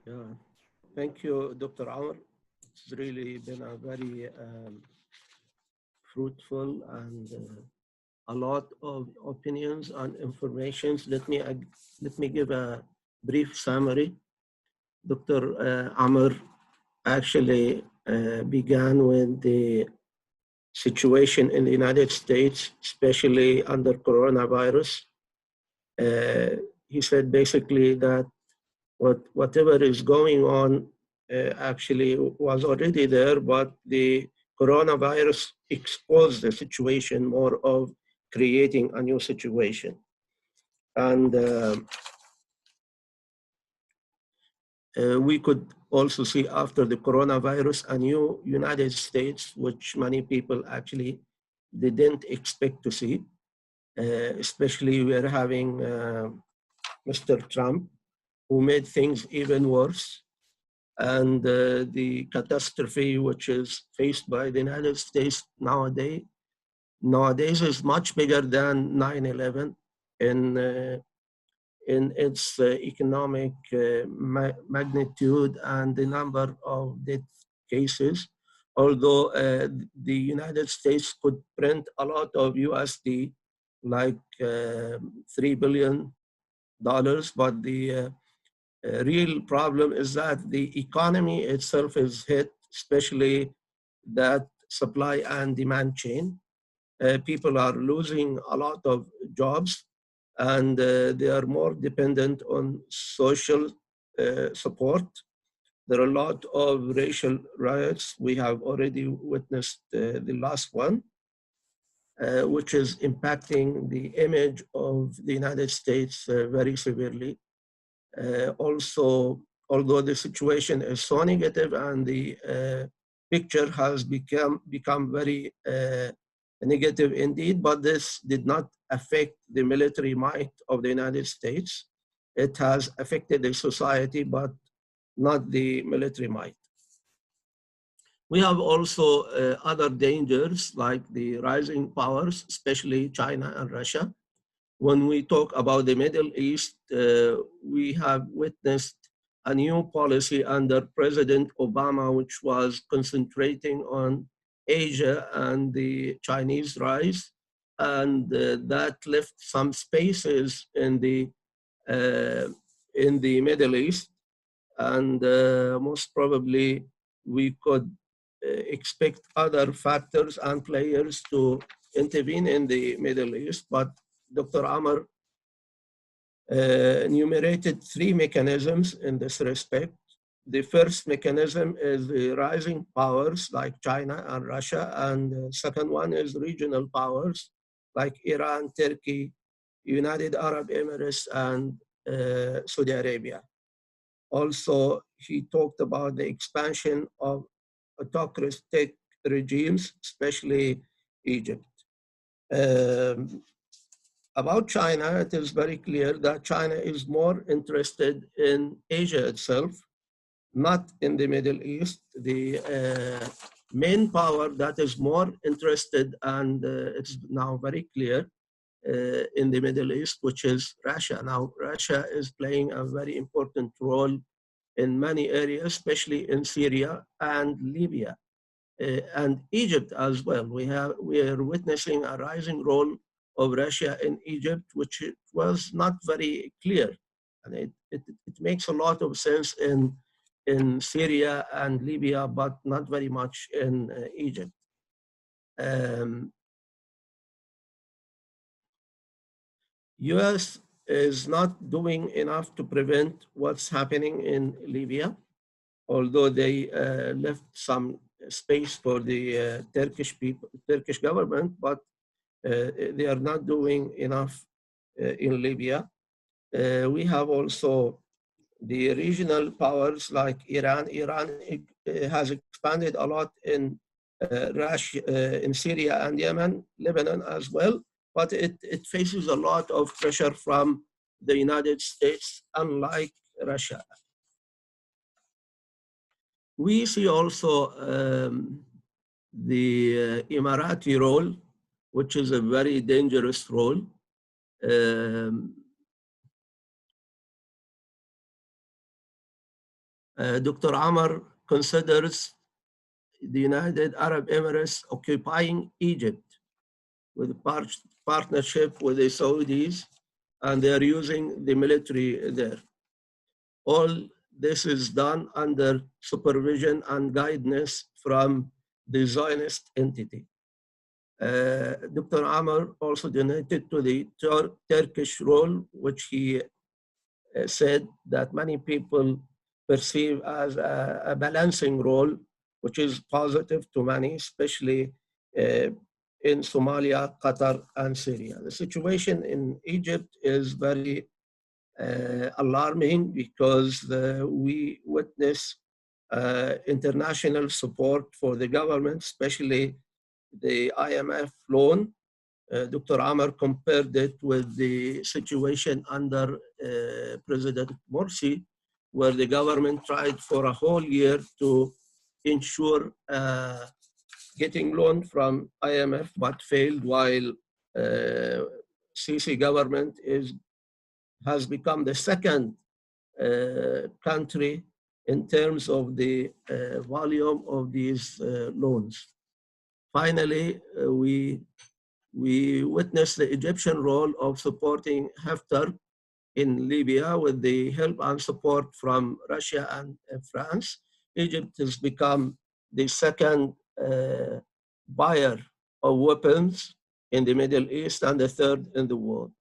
Yeah. Thank you, Dr. Amr. It's really been a very fruitful and a lot of opinions and informations. Let me give a brief summary. Dr. Amr actually began with the situation in the United States, especially under coronavirus. He said basically that whatever is going on actually was already there, but the coronavirus exposed the situation more of creating a new situation. And we could also see after the coronavirus a new United States, which many people actually didn't expect to see. Especially we're having Mr. Trump, who made things even worse. And the catastrophe which is faced by the United States nowadays is much bigger than 9/11 in its economic magnitude and the number of death cases. Although the United States could print a lot of USD, like $3 billion, but the real problem is that the economy itself is hit, especially that supply and demand chain. People are losing a lot of jobs, and they are more dependent on social support. There are a lot of racial riots. We have already witnessed the last one, which is impacting the image of the United States very severely. Also, although the situation is so negative and the picture has become very negative indeed, but this did not affect the military might of the United States. It has affected the society, but not the military might. We have also other dangers like the rising powers, especially China and Russia. When we talk about the Middle East, we have witnessed a new policy under President Obama, which was concentrating on Asia and the Chinese rise, and that left some spaces in the Middle East, and most probably we could expect other factors and players to intervene in the Middle East, but Dr. Amr enumerated three mechanisms in this respect. The first mechanism is the rising powers like China and Russia, and the second one is regional powers like Iran, Turkey, United Arab Emirates, and Saudi Arabia. Also, he talked about the expansion of autocratic regimes, especially Egypt. Um, about China, it is very clear that China is more interested in Asia itself, not in the Middle East. The main power that is more interested, and it's now very clear, in the Middle East, which is Russia. Now, Russia is playing a very important role in many areas, especially in Syria and Libya. And Egypt as well. We are witnessing a rising role of Russia in Egypt, which was not very clear. And it makes a lot of sense in Syria and Libya, but not very much in Egypt. US is not doing enough to prevent what's happening in Libya, although they left some space for the Turkish government, but they are not doing enough in Libya. We have also the regional powers like Iran. Iran has expanded a lot in Russia, in Syria and Yemen, Lebanon as well, but it faces a lot of pressure from the United States, unlike Russia. We see also the Emirati role, which is a very dangerous role. Dr. Amar considers the United Arab Emirates occupying Egypt with partnership with the Saudis, and they are using the military there. All this is done under supervision and guidance from the Zionist entity. Dr. Amar also donated to the Turkish role, which he said that many people perceive as a balancing role, which is positive to many, especially in Somalia, Qatar, and Syria. The situation in Egypt is very alarming because we witness international support for the government, especially the IMF loan. Dr. Amar compared it with the situation under President Morsi, where the government tried for a whole year to ensure getting loan from IMF, but failed, while Sisi government has become the second country in terms of the volume of these loans. Finally, we witnessed the Egyptian role of supporting Haftar in Libya with the help and support from Russia and France. Egypt has become the second buyer of weapons in the Middle East and the third in the world.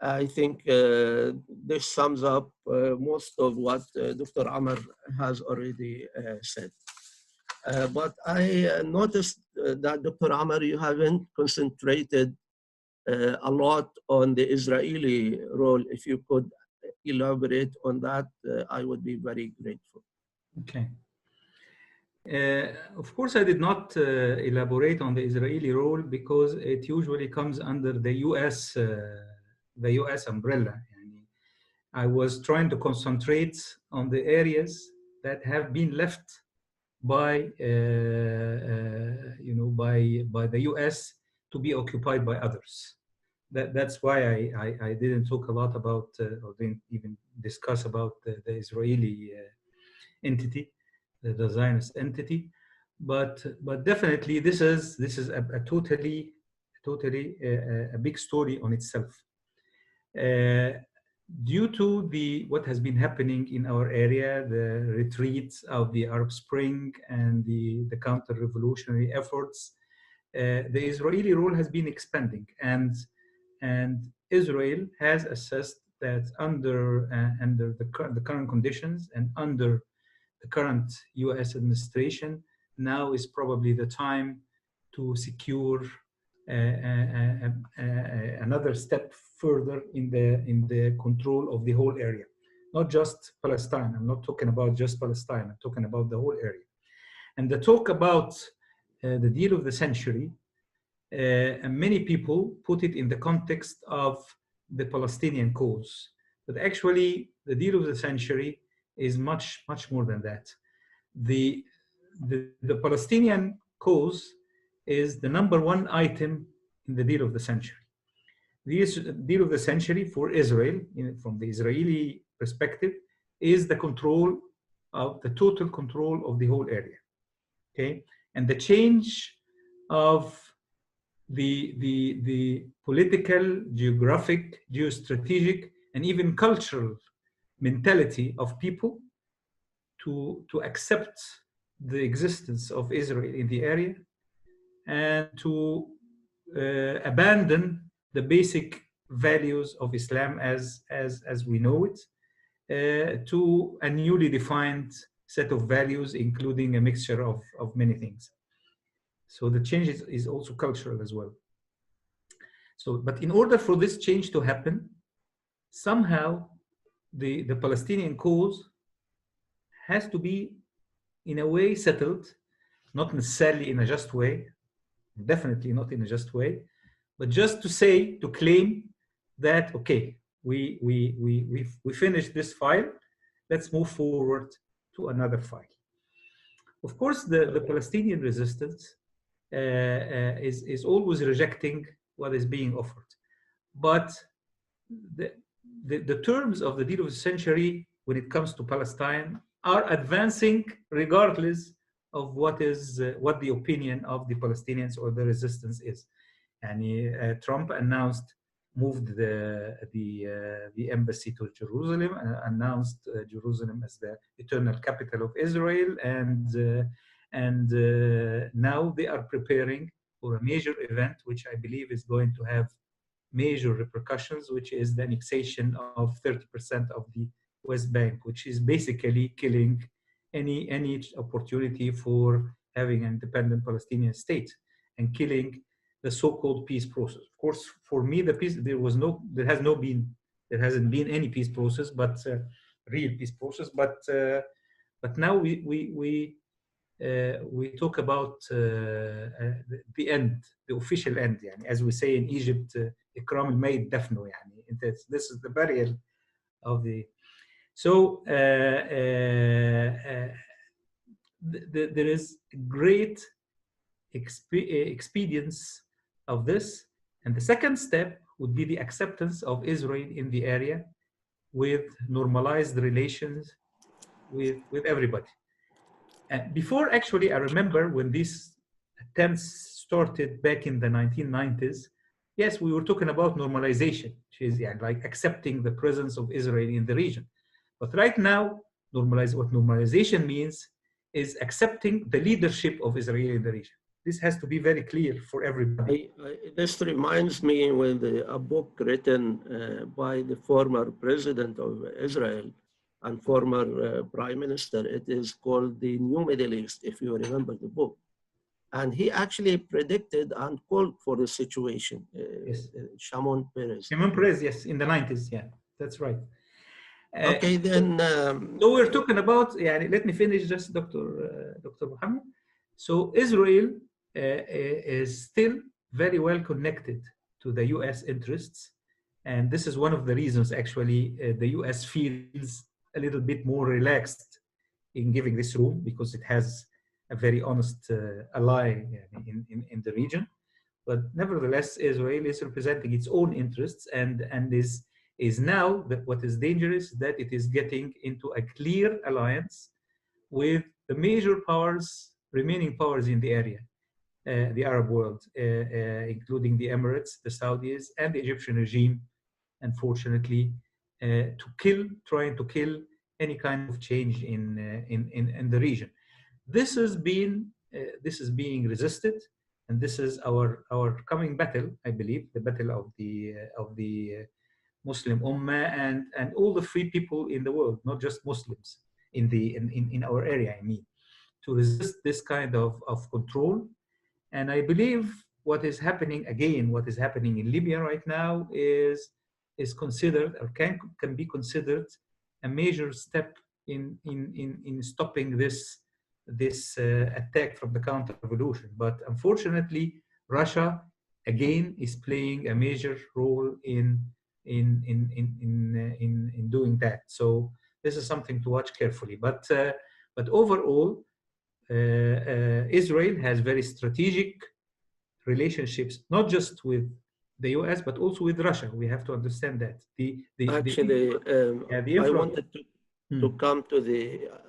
I think this sums up most of what Dr. Amar has already said. But I noticed that Dr. Amar, you haven't concentrated a lot on the Israeli role. If you could elaborate on that, I would be very grateful. Okay. Of course, I did not elaborate on the Israeli role because it usually comes under the U.S. umbrella. I was trying to concentrate on the areas that have been left by by the U.S. to be occupied by others. That's why I didn't talk a lot about or didn't even discuss about the Israeli entity, the Zionist entity, but definitely this is a totally a big story on itself. Due to what has been happening in our area, the retreats of the Arab Spring and the counter-revolutionary efforts, the Israeli role has been expanding, and Israel has assessed that under the current conditions and under the current U.S. administration, now is probably the time to secure another step further in the control of the whole area, not just Palestine. I'm not talking about just Palestine. I'm talking about the whole area. And the talk about the deal of the century, many people put it in the context of the Palestinian cause, but actually the deal of the century is much more than that. The Palestinian cause is the #1 item in the deal of the century. The deal of the century for Israel, from the Israeli perspective, is the total control of the whole area. Okay, and the change of the political, geographic, geostrategic, and even cultural mentality of people to accept the existence of Israel in the area and to abandon the basic values of Islam as we know it to a newly defined set of values, including a mixture of many things. So the change is also cultural as well. So, but in order for this change to happen, somehow the Palestinian cause has to be in a way settled, not necessarily in a just way, definitely not in a just way, but just to claim that, okay, we finished this file, let's move forward to another file. Of course, the Palestinian resistance is always rejecting what is being offered. But the terms of the deal of the century when it comes to Palestine are advancing regardless of what the opinion of the Palestinians or the resistance is. And Trump moved the embassy to Jerusalem, and announced Jerusalem as the eternal capital of Israel, and now they are preparing for a major event, which I believe is going to have major repercussions, which is the annexation of 30% of the West Bank, which is basically killing any opportunity for having an independent Palestinian state, and killing the so-called peace process. Of course, for me, there hasn't been any peace process, but real peace process. But now we talk about the end, the official end. Yani, as we say in Egypt, إكرام الميت دفنه. Yani, this is the burial of the. So there is great experience of this, and the second step would be the acceptance of Israel in the area, with normalized relations with everybody. And before, actually, I remember when these attempts started back in the 1990s, yes, we were talking about normalization, which is like accepting the presence of Israel in the region. But right now, what normalization means is accepting the leadership of Israel in the region. This has to be very clear for everybody. This reminds me with a book written by the former president of Israel and former prime minister. It is called The New Middle East, if you remember the book. And he actually predicted and called for the situation. Yes. Shimon Peres. Shimon Peres, yes, in the 90s, yeah, that's right. Okay, then. So we're talking about, let me finish just, Dr. Muhammad. So Israel is still very well connected to the US interests. And this is one of the reasons, actually, the US feels a little bit more relaxed in giving this room, because it has a very honest ally in the region. But nevertheless, Israel is representing its own interests, and is now that what is dangerous, that it is getting into a clear alliance with the major powers, remaining powers in the area, the Arab world, including the Emirates, the Saudis, and the Egyptian regime, unfortunately, trying to kill any kind of change in the region. This is being resisted, and this is our coming battle, I believe, the battle of the Muslim Ummah and all the free people in the world, not just Muslims in our area, I mean, to resist this kind of control. And I believe what is happening in Libya right now is considered, or can be considered, a major step in stopping this attack from the counter-revolution. But unfortunately, Russia again is playing a major role in doing that. So this is something to watch carefully. But overall, Israel has very strategic relationships, not just with the US, but also with Russia. We have to understand that. I wanted to come to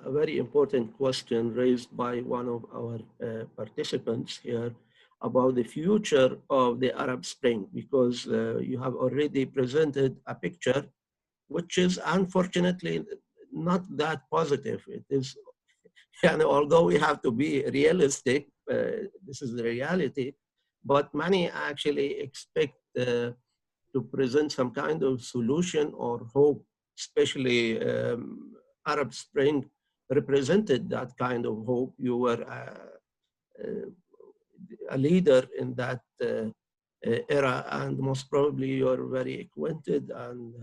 a very important question raised by one of our participants here about the future of the Arab Spring, because you have already presented a picture which is unfortunately not that positive. It is, and although we have to be realistic, this is the reality, but many actually expect to present some kind of solution or hope, especially Arab Spring represented that kind of hope. You were a leader in that era, and most probably you're very acquainted and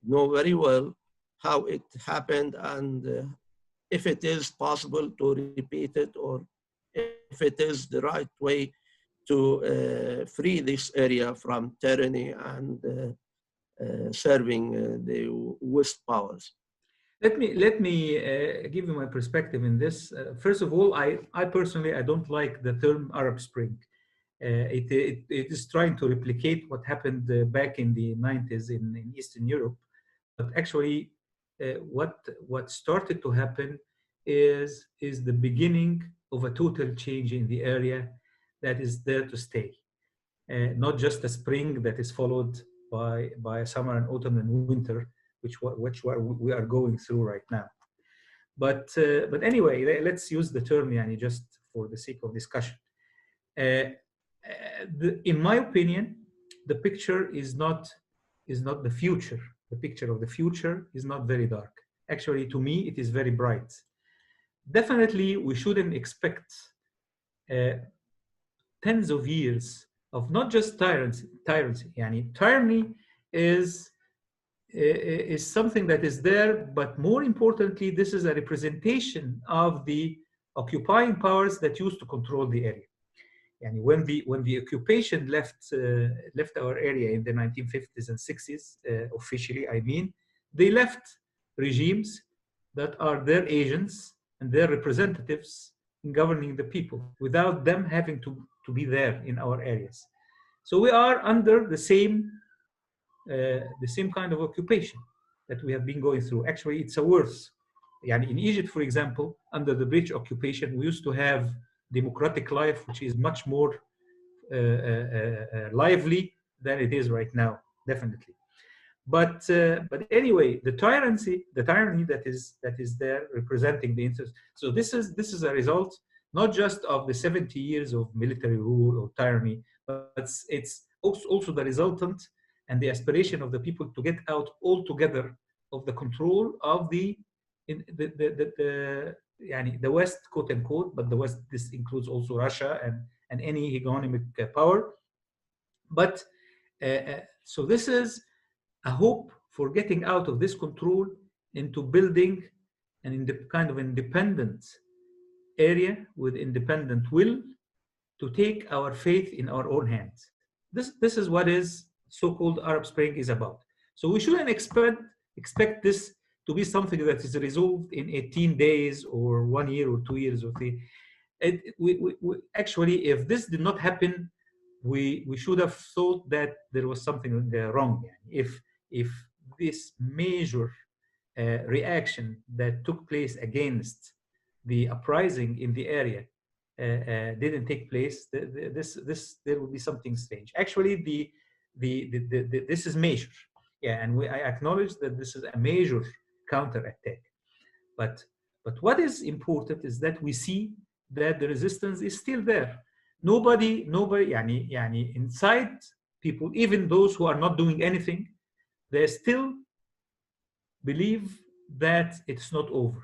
know very well how it happened, and if it is possible to repeat it, or if it is the right way to free this area from tyranny and serving the West powers. Let me give you my perspective in this. First of all, I personally, I don't like the term Arab Spring. It is trying to replicate what happened back in the 90s in Eastern Europe. But actually, what started to happen is the beginning of a total change in the area that is there to stay. Not just a spring that is followed by a summer and autumn and winter, we are going through right now. But anyway, let's use the term yani, just for the sake of discussion. In my opinion, the picture is not the future. The picture of the future is not very dark. Actually, to me, it is very bright. Definitely, we shouldn't expect tens of years of not just tyranny. Yani, tyranny is something that is there, but more importantly, this is a representation of the occupying powers that used to control the area. And when the occupation left our area in the 1950s and 60s, officially, I mean, they left regimes that are their agents and their representatives in governing the people without them having to be there in our areas. So we are under the same kind of occupation that we have been going through. Actually, it's a worse. In Egypt, for example, under the British occupation, we used to have democratic life, which is much more lively than it is right now, definitely. But anyway, the tyranny that is there representing the interest. So this is a result not just of the 70 years of military rule or tyranny, but it's also the resultant and the aspiration of the people to get out altogether of the control of the West, quote unquote, but the West, this includes also Russia and any hegemonic power. But so this is a hope for getting out of this control into building kind of independent area with independent will to take our faith in our own hands. This is what is so-called Arab Spring is about. So we shouldn't expect this to be something that is resolved in 18 days or 1 year or 2 years or 3. Actually, if this did not happen, we should have thought that there was something wrong. If this major reaction that took place against the uprising in the area didn't take place, there would be something strange. Actually, this is major, and I acknowledge that this is a major counterattack. But what is important is that we see that the resistance is still there. Nobody, inside people, even those who are not doing anything, they still believe that it's not over.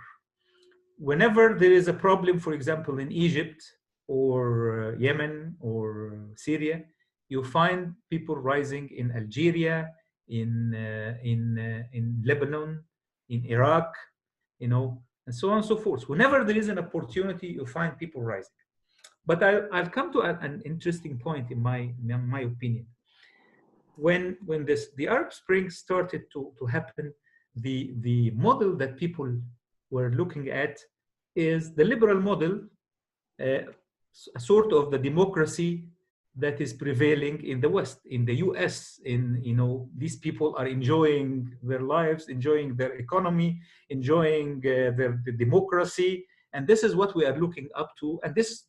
Whenever there is a problem, for example, in Egypt or Yemen or Syria, you find people rising in Algeria, in Lebanon, in Iraq, and so on and so forth. Whenever there is an opportunity, you find people rising. But I'll come to an interesting point in my opinion. When the Arab Spring started to happen, the model that people were looking at is the liberal model, a sort of the democracy that is prevailing in the West, in the US. These people are enjoying their lives, enjoying their economy, enjoying the democracy, and this is what we are looking up to. And this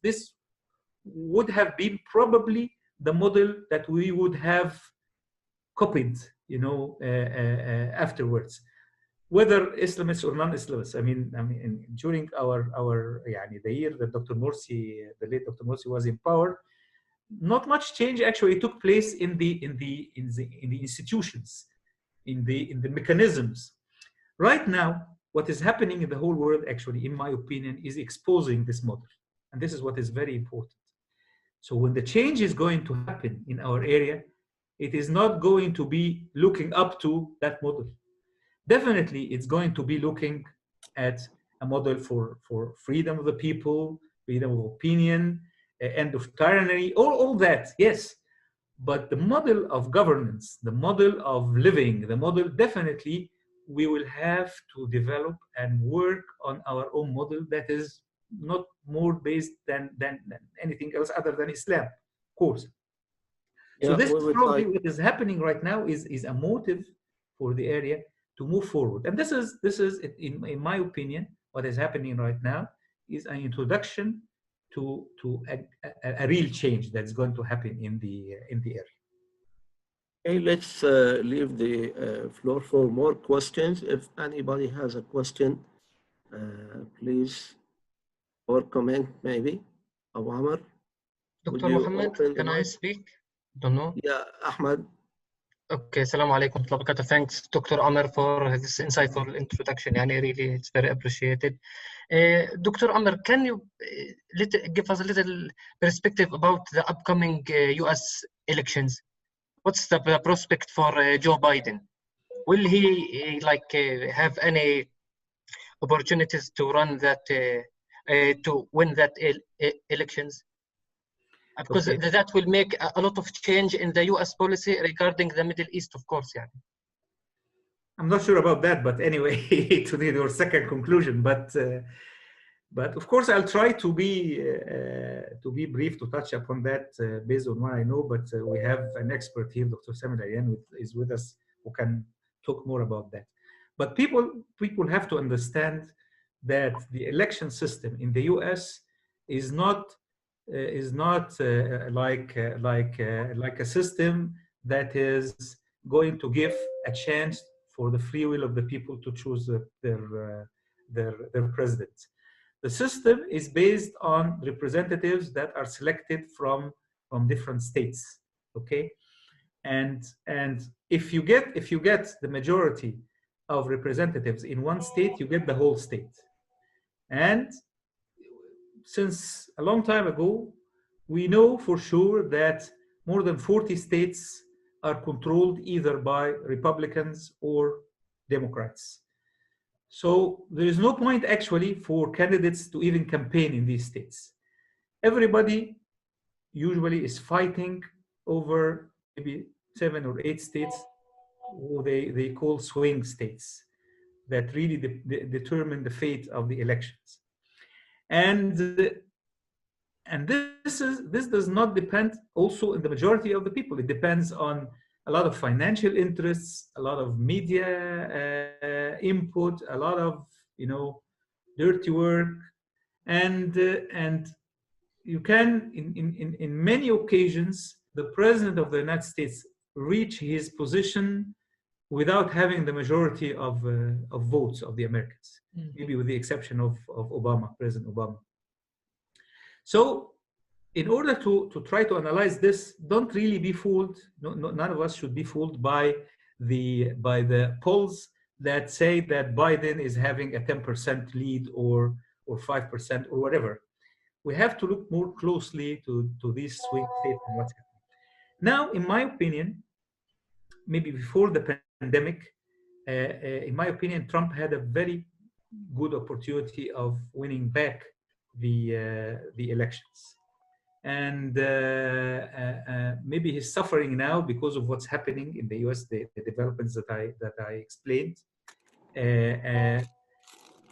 would have been probably the model that we would have copied, afterwards, whether Islamists or non-Islamists. I mean, during the year that Dr. Morsi, the late Dr. Morsi, was in power, not much change actually took place in the institutions, in the mechanisms. Right now, what is happening in the whole world, actually, in my opinion, is exposing this model, and this is what is very important. So when the change is going to happen in our area, it is not going to be looking up to that model. Definitely, it's going to be looking at a model for freedom of the people, freedom of opinion, end of tyranny, all that, yes. But the model of governance, the model of living, the model, definitely, we will have to develop and work on our own model that is not more based than anything else other than Islam, of course. So this is probably what is happening right now is a motive for the area move forward. And this is in my opinion, what is happening right now is an introduction to a real change that's going to happen in the area. Okay, let's leave the floor for more questions. If anybody has a question, please, or comment maybe. Abu Amr, would Dr. you Mohammed, open the can I mic? speak? Don't know. Yeah, Ahmed. Okay, Assalamu alaikum wa barakatuh. Thanks, Dr. Amr, for this insightful introduction. Yani really, it's very appreciated. Dr. Amr, can you give us a little perspective about the upcoming US elections? What's the prospect for Joe Biden? Will he have any opportunities to run that to win that elections? Because Okay. that will make a lot of change in the US policy regarding the Middle East, of course. Yeah. I'm not sure about that, but anyway, to your second conclusion, but of course I'll try to be brief, to touch upon that based on what I know. But we have an expert here, Dr. Samir Ayan, is with us, who can talk more about that. But people have to understand that the election system in the US is not like a system that is going to give a chance for the free will of the people to choose their president. The system is based on representatives that are selected from different states. Okay, and if you get the majority of representatives in one state, you get the whole state. And since a long time ago, we know for sure that more than 40 states are controlled either by Republicans or Democrats. So there is no point actually for candidates to even campaign in these states. Everybody usually is fighting over maybe 7 or 8 states, who they call swing states, that really determine the fate of the elections. And this does not depend also in the majority of the people. It depends on a lot of financial interests, a lot of media input, a lot of dirty work, and you can in many occasions the president of the United States reach his position without having the majority of votes of the Americans, maybe with the exception of Obama, President Obama. So in order to try to analyze this, don't really be fooled. None of us should be fooled by the polls that say that Biden is having a 10% lead or 5% or whatever. We have to look more closely to these swing states and what's happening. Now, in my opinion, maybe before the pandemic, in my opinion, Trump had a very good opportunity of winning back the elections. And maybe he's suffering now because of what's happening in the US, the developments that I explained.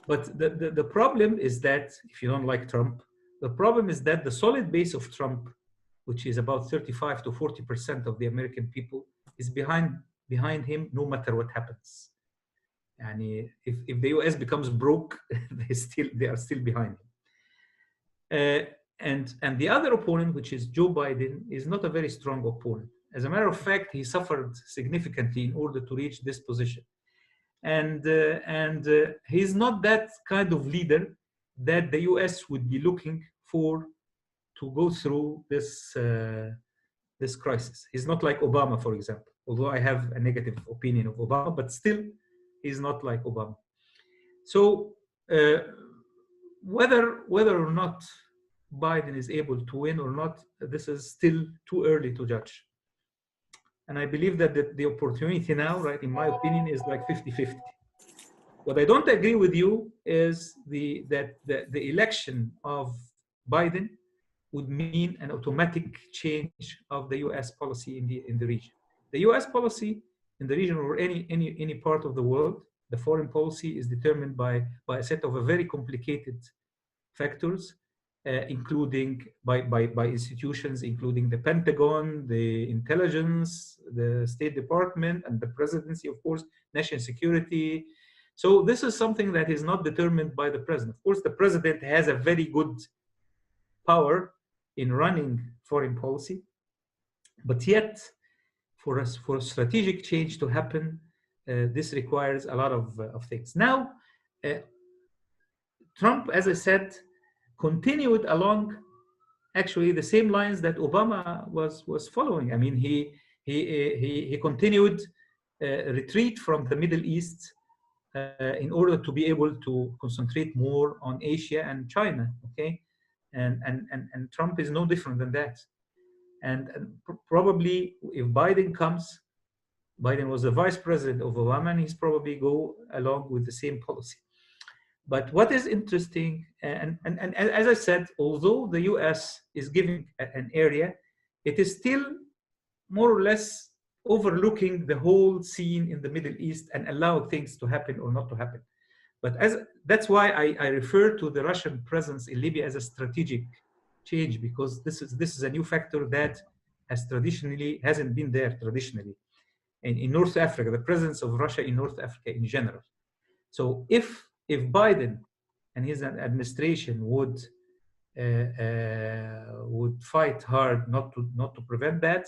But the problem is that, if you don't like Trump, the problem is that the solid base of Trump, which is about 35 to 40% of the American people, is behind him no matter what happens. And if the US becomes broke, they are still behind him. And the other opponent, which is Joe Biden, is not a very strong opponent. As a matter of fact, he suffered significantly in order to reach this position. And he's not that kind of leader that the US would be looking for to go through this crisis. He's not like Obama, for example, although I have a negative opinion of Obama, but still, he's not like Obama. So whether or not Biden is able to win or not, this is still too early to judge. And I believe that the opportunity now, right, in my opinion, is like 50-50. What I don't agree with you is that the election of Biden would mean an automatic change of the US policy in the region. The US policy in the region or any part of the world, the foreign policy is determined by a set of very complicated factors including by institutions, including the Pentagon, the intelligence, the State Department, and the presidency, of course, national security. So this is something that is not determined by the president. Of course, the president has a very good power in running foreign policy, but yet for a strategic change to happen, this requires a lot of things. Now, Trump, as I said, continued along actually the same lines that Obama was following. I mean, he continued retreat from the Middle East in order to be able to concentrate more on Asia and China. Okay, and Trump is no different than that. And probably if Biden comes, Biden was the vice president of Obama, and he's probably go along with the same policy. But what is interesting, and as I said, although the US is giving an area, it is still more or less overlooking the whole scene in the Middle East and allow things to happen or not to happen. But that's why I refer to the Russian presence in Libya as a strategic change, because this is a new factor that hasn't been there traditionally. And in North Africa, the presence of Russia in North Africa in general. So if Biden and his administration would fight hard not to prevent that,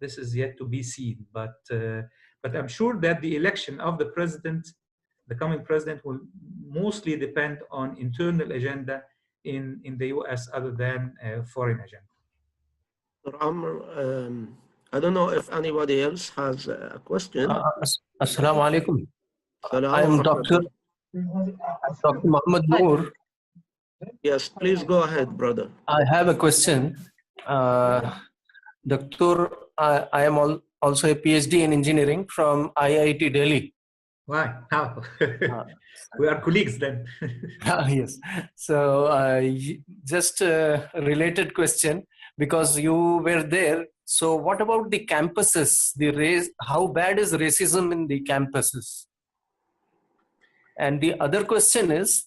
this is yet to be seen. But I'm sure that the election of the president, the coming president, will mostly depend on internal agenda in the US other than foreign agenda. Dr. Amr, I don't know if anybody else has a question. Assalamu alaikum. Salam I am alaikum. Dr. Muhammad Noor. Yes, please go ahead, brother. I have a question. Doctor, I am also a PhD in engineering from IIT Delhi. Why? How? We are colleagues then. Yes. So just a related question, because you were there. So what about the campuses? How bad is racism in the campuses? And the other question is,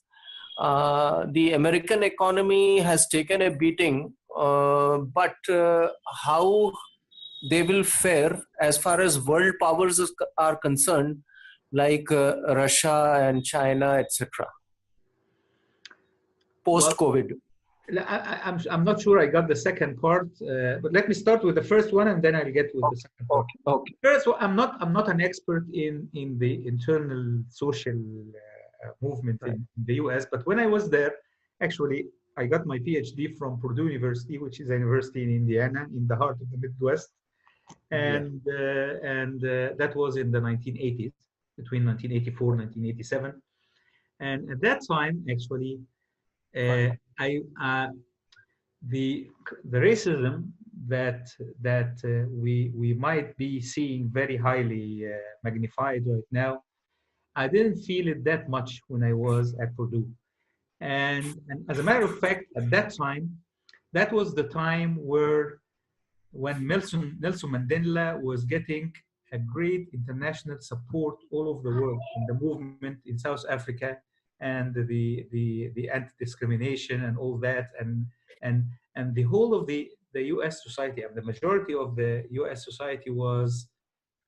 the American economy has taken a beating, but how they will fare as far as world powers are concerned, like Russia and China, etc. Post-COVID. Well, I'm not sure I got the second part, but let me start with the first one, and then I'll get with the second part. Okay. First, I'm not an expert in the internal social movement in the US, but when I was there, actually, I got my PhD from Purdue University, which is a university in Indiana, in the heart of the Midwest, and that was in the 1980s, between 1984 and 1987, and at that time, actually, the racism that we might be seeing very highly magnified right now, I didn't feel it that much when I was at Purdue. And as a matter of fact, at that time, that was the time when Nelson Mandela was getting a great international support all over the world in the movement in South Africa and the anti-discrimination and all that, and the whole of the US society, and the majority of the US society was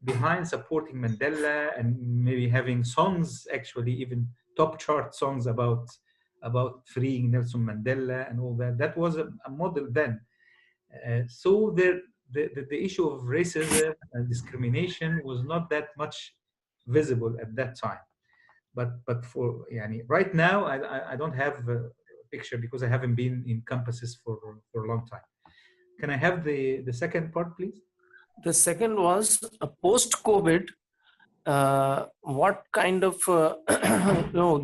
behind supporting Mandela, and maybe having songs, actually even top chart songs about freeing Nelson Mandela and all that. That was a model then. So the issue of racism and discrimination was not that much visible at that time. But for right now, I don't have a picture because I haven't been in campuses for a long time. Can I have the second part, please? The second was post-COVID. What kind of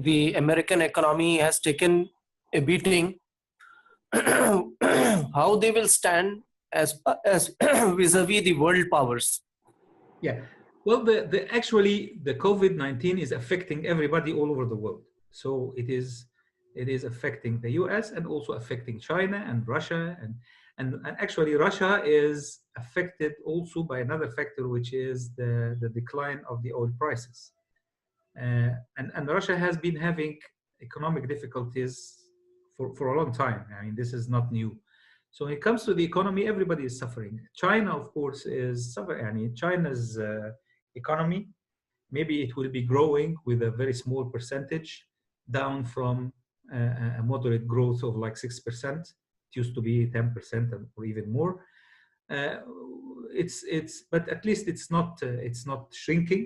the American economy has taken a beating? How they will stand as vis-a-vis the world powers? Yeah. Well, actually the COVID-19 is affecting everybody all over the world. So it is affecting the US and also affecting China and Russia, and actually Russia is affected also by another factor, which is the decline of the oil prices. And Russia has been having economic difficulties for a long time. I mean, this is not new. So when it comes to the economy, everybody is suffering. China, of course, is suffering. I mean, China's economy, maybe it will be growing with a very small percentage, down from a moderate growth of like 6%. It used to be 10% or even more. But at least it's not shrinking.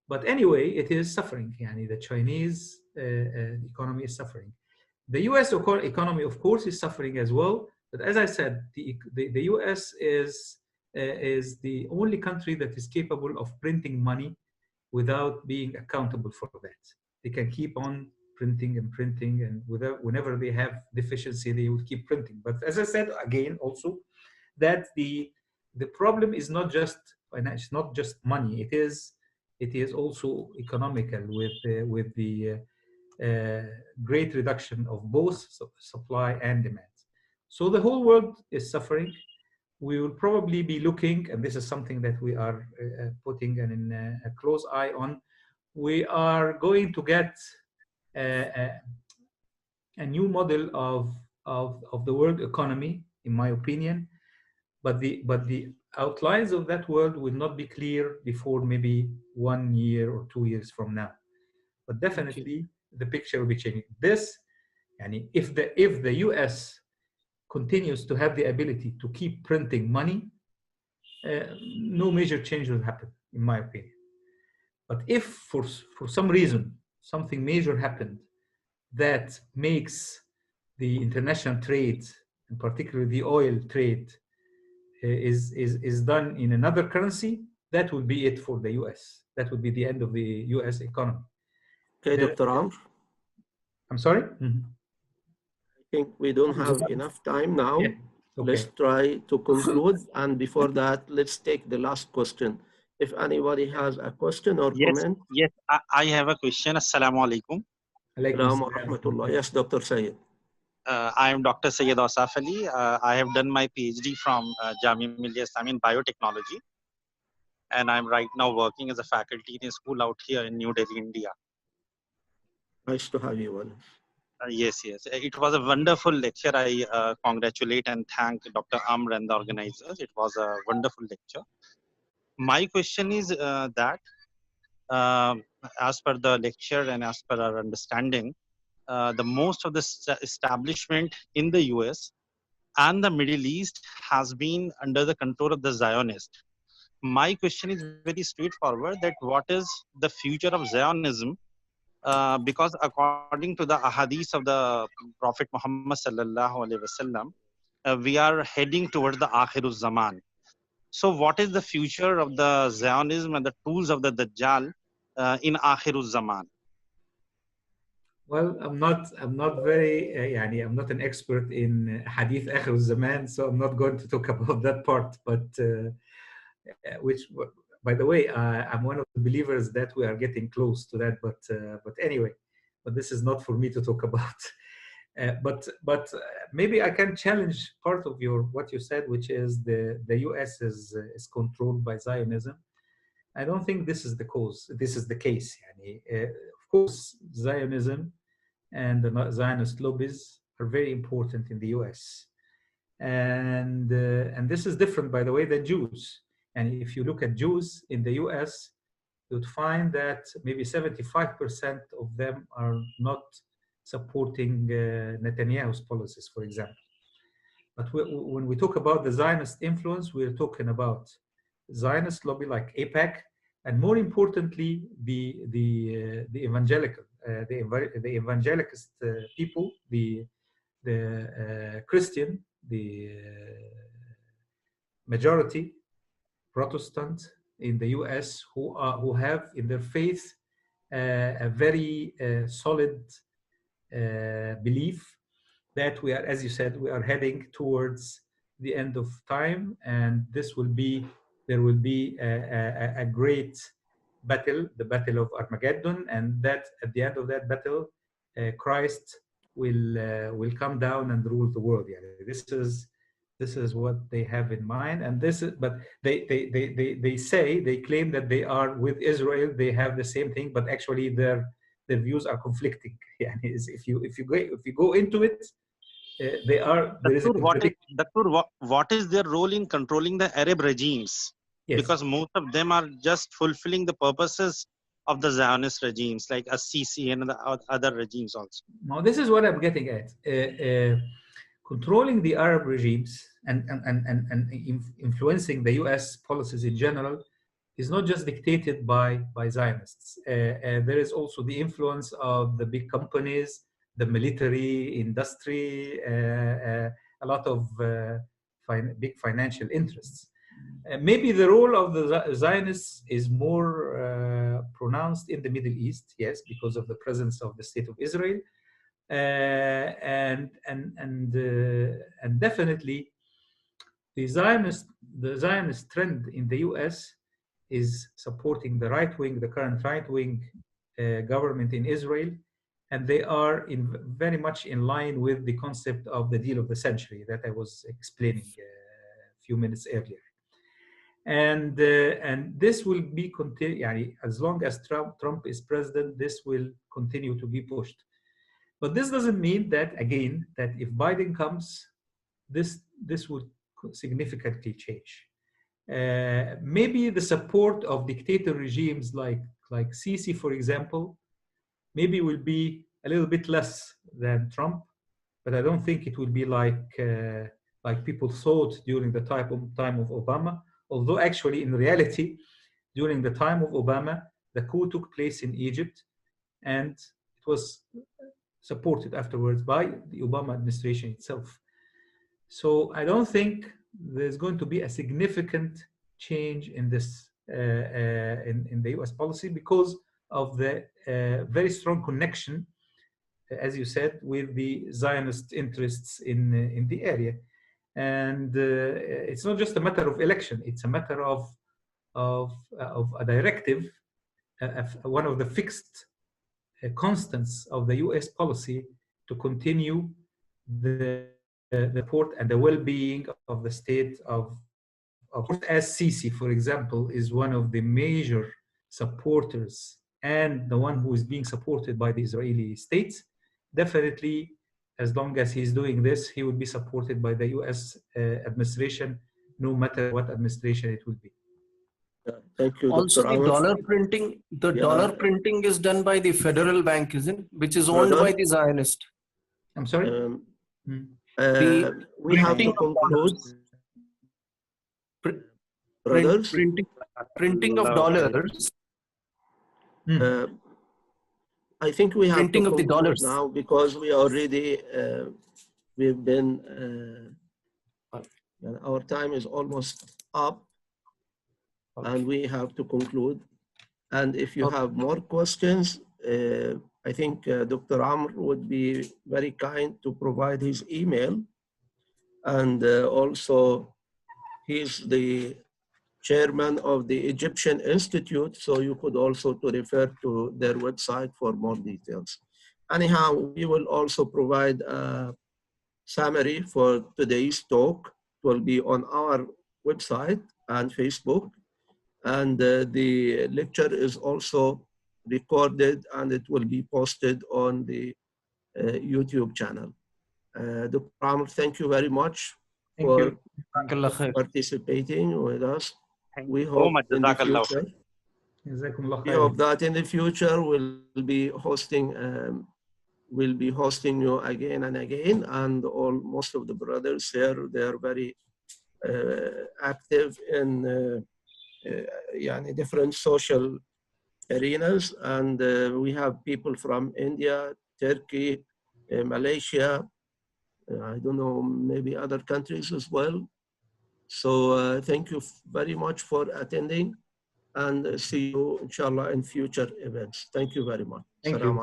But anyway, it is suffering. Yani the Chinese economy is suffering. The U.S. economy, of course, is suffering as well. But as I said, the U.S. is the only country that is capable of printing money without being accountable for that. They can keep on printing and printing, and whenever they have deficiency, they will keep printing. But as I said again, also that the problem is not just financial, it's not just money. It is also economical with the great reduction of both supply and demand. So the whole world is suffering. We will probably be looking, and this is something that we are putting a close eye on. We are going to get a new model of the world economy, in my opinion, but the outlines of that world will not be clear before maybe 1 year or 2 years from now. But definitely the picture will be changing. This, and if the US continues to have the ability to keep printing money, no major change will happen, in my opinion. But if for some reason something major happened that makes the international trade, and particularly the oil trade, is done in another currency, that would be it for the US. That would be the end of the US economy. Okay, Dr. Amr. I'm sorry? I think we don't have enough time now. Yeah. Okay. Let's try to conclude. And before that, let's take the last question. If anybody has a question or comment. Yes, I have a question. Assalamu alaikum. Assalamu rahmatullah. Yes, Dr. Sayed. I am Dr. Syed Asaf Ali. I have done my PhD from Jamia Millia Islamia in biotechnology. And I'm right now working as a faculty in a school out here in New Delhi, India. Nice to have you on. Yes. It was a wonderful lecture. I congratulate and thank Dr. Amr and the organizers. It was a wonderful lecture. My question is that as per the lecture and as per our understanding, the most of the establishment in the US and the Middle East has been under the control of the Zionists. My question is very straightforward, that what is the future of Zionism? Because according to the ahadith of the Prophet Muhammad sallallahu alaihi wasallam, we are heading towards the Akhiruz Zaman. So what is the future of the Zionism and the tools of the Dajjal in Akhiruz Zaman? Well, I'm not very, I'm not an expert in Hadith Akhir Zaman, so I'm not going to talk about that part. But which, by the way, I'm one of the believers that we are getting close to that. But anyway, but this is not for me to talk about. But maybe I can challenge part of what you said, which is the U.S. is controlled by Zionism. I don't think this is the cause. This is the case. Of course, Zionism and the Zionist lobbies are very important in the U.S. And this is different, by the way, than Jews. And if you look at Jews in the U.S., you would find that maybe 75% of them are not supporting Netanyahu's policies, for example. But when we talk about the Zionist influence, we're talking about Zionist lobby like AIPAC, and more importantly, the evangelical, the evangelicist people, the Christian, the majority Protestant in the U.S. who have in their faith a very solid belief that we are, as you said, we are heading towards the end of time, and there will be a great battle, the Battle of Armageddon, and that at the end of that battle, Christ will come down and rule the world. Yeah, this is what they have in mind, and but they claim that they are with Israel. They have the same thing, but actually their their views are conflicting. Yeah, if you go into it, there is a contradiction. What is their role in controlling the Arab regimes? Yes. Because most of them are just fulfilling the purposes of the Zionist regimes, like Assisi and the other regimes also. Now, this is what I'm getting at. Controlling the Arab regimes and influencing the US policies in general is not just dictated by Zionists. There is also the influence of the big companies, the military industry, a lot of big financial interests. Maybe the role of the Zionists is more pronounced in the Middle East, yes, because of the presence of the State of Israel, and definitely the Zionist trend in the U.S. is supporting the current right-wing government in Israel, and they are very much in line with the concept of the deal of the century that I was explaining a few minutes earlier. And this will be as long as Trump is president, this will continue to be pushed. But this doesn't mean that, again, that if Biden comes, this would significantly change. Maybe the support of dictator regimes like Sisi, for example, maybe will be a little bit less than Trump, but I don't think it will be like people thought during the time of Obama. Although actually, in reality, during the time of Obama, the coup took place in Egypt, and it was supported afterwards by the Obama administration itself. So I don't think there's going to be a significant change in this in the U.S. policy because of the very strong connection, as you said, with the Zionist interests in the area. And it's not just a matter of election; it's a matter of a directive, one of the fixed constants of the U.S. policy to continue the support and the well-being of the state of as Sisi, for example, is one of the major supporters and the one who is being supported by the Israeli state. Definitely, as long as he's doing this, he will be supported by the U.S. Administration, no matter what administration it will be. Thank you, Also, Dr. the Amr. dollar printing is done by the federal bank, isn't it? Which is owned by the Zionist. I'm sorry? We have to conclude. Brothers? Printing of dollars. I think we have Printing to of the conclude dollars now because we already, we've been, our time is almost up. Okay. And we have to conclude. And if you have more questions, I think Dr. Amr would be very kind to provide his email. And also, he's the chairman of the Egyptian Institute, so you could also to refer to their website for more details. Anyhow, we will also provide a summary for today's talk. It will be on our website and Facebook. And the lecture is also recorded and it will be posted on the YouTube channel. Dr. Amr, thank you very much for participating with us. We hope in the future. We hope that in the future we'll be hosting you again and again, and most of the brothers here, they are very active in different social arenas, and we have people from India, Turkey, Malaysia, I don't know, maybe other countries as well. So thank you very much for attending, and see you, inshallah, in future events. Thank you very much. Thank you.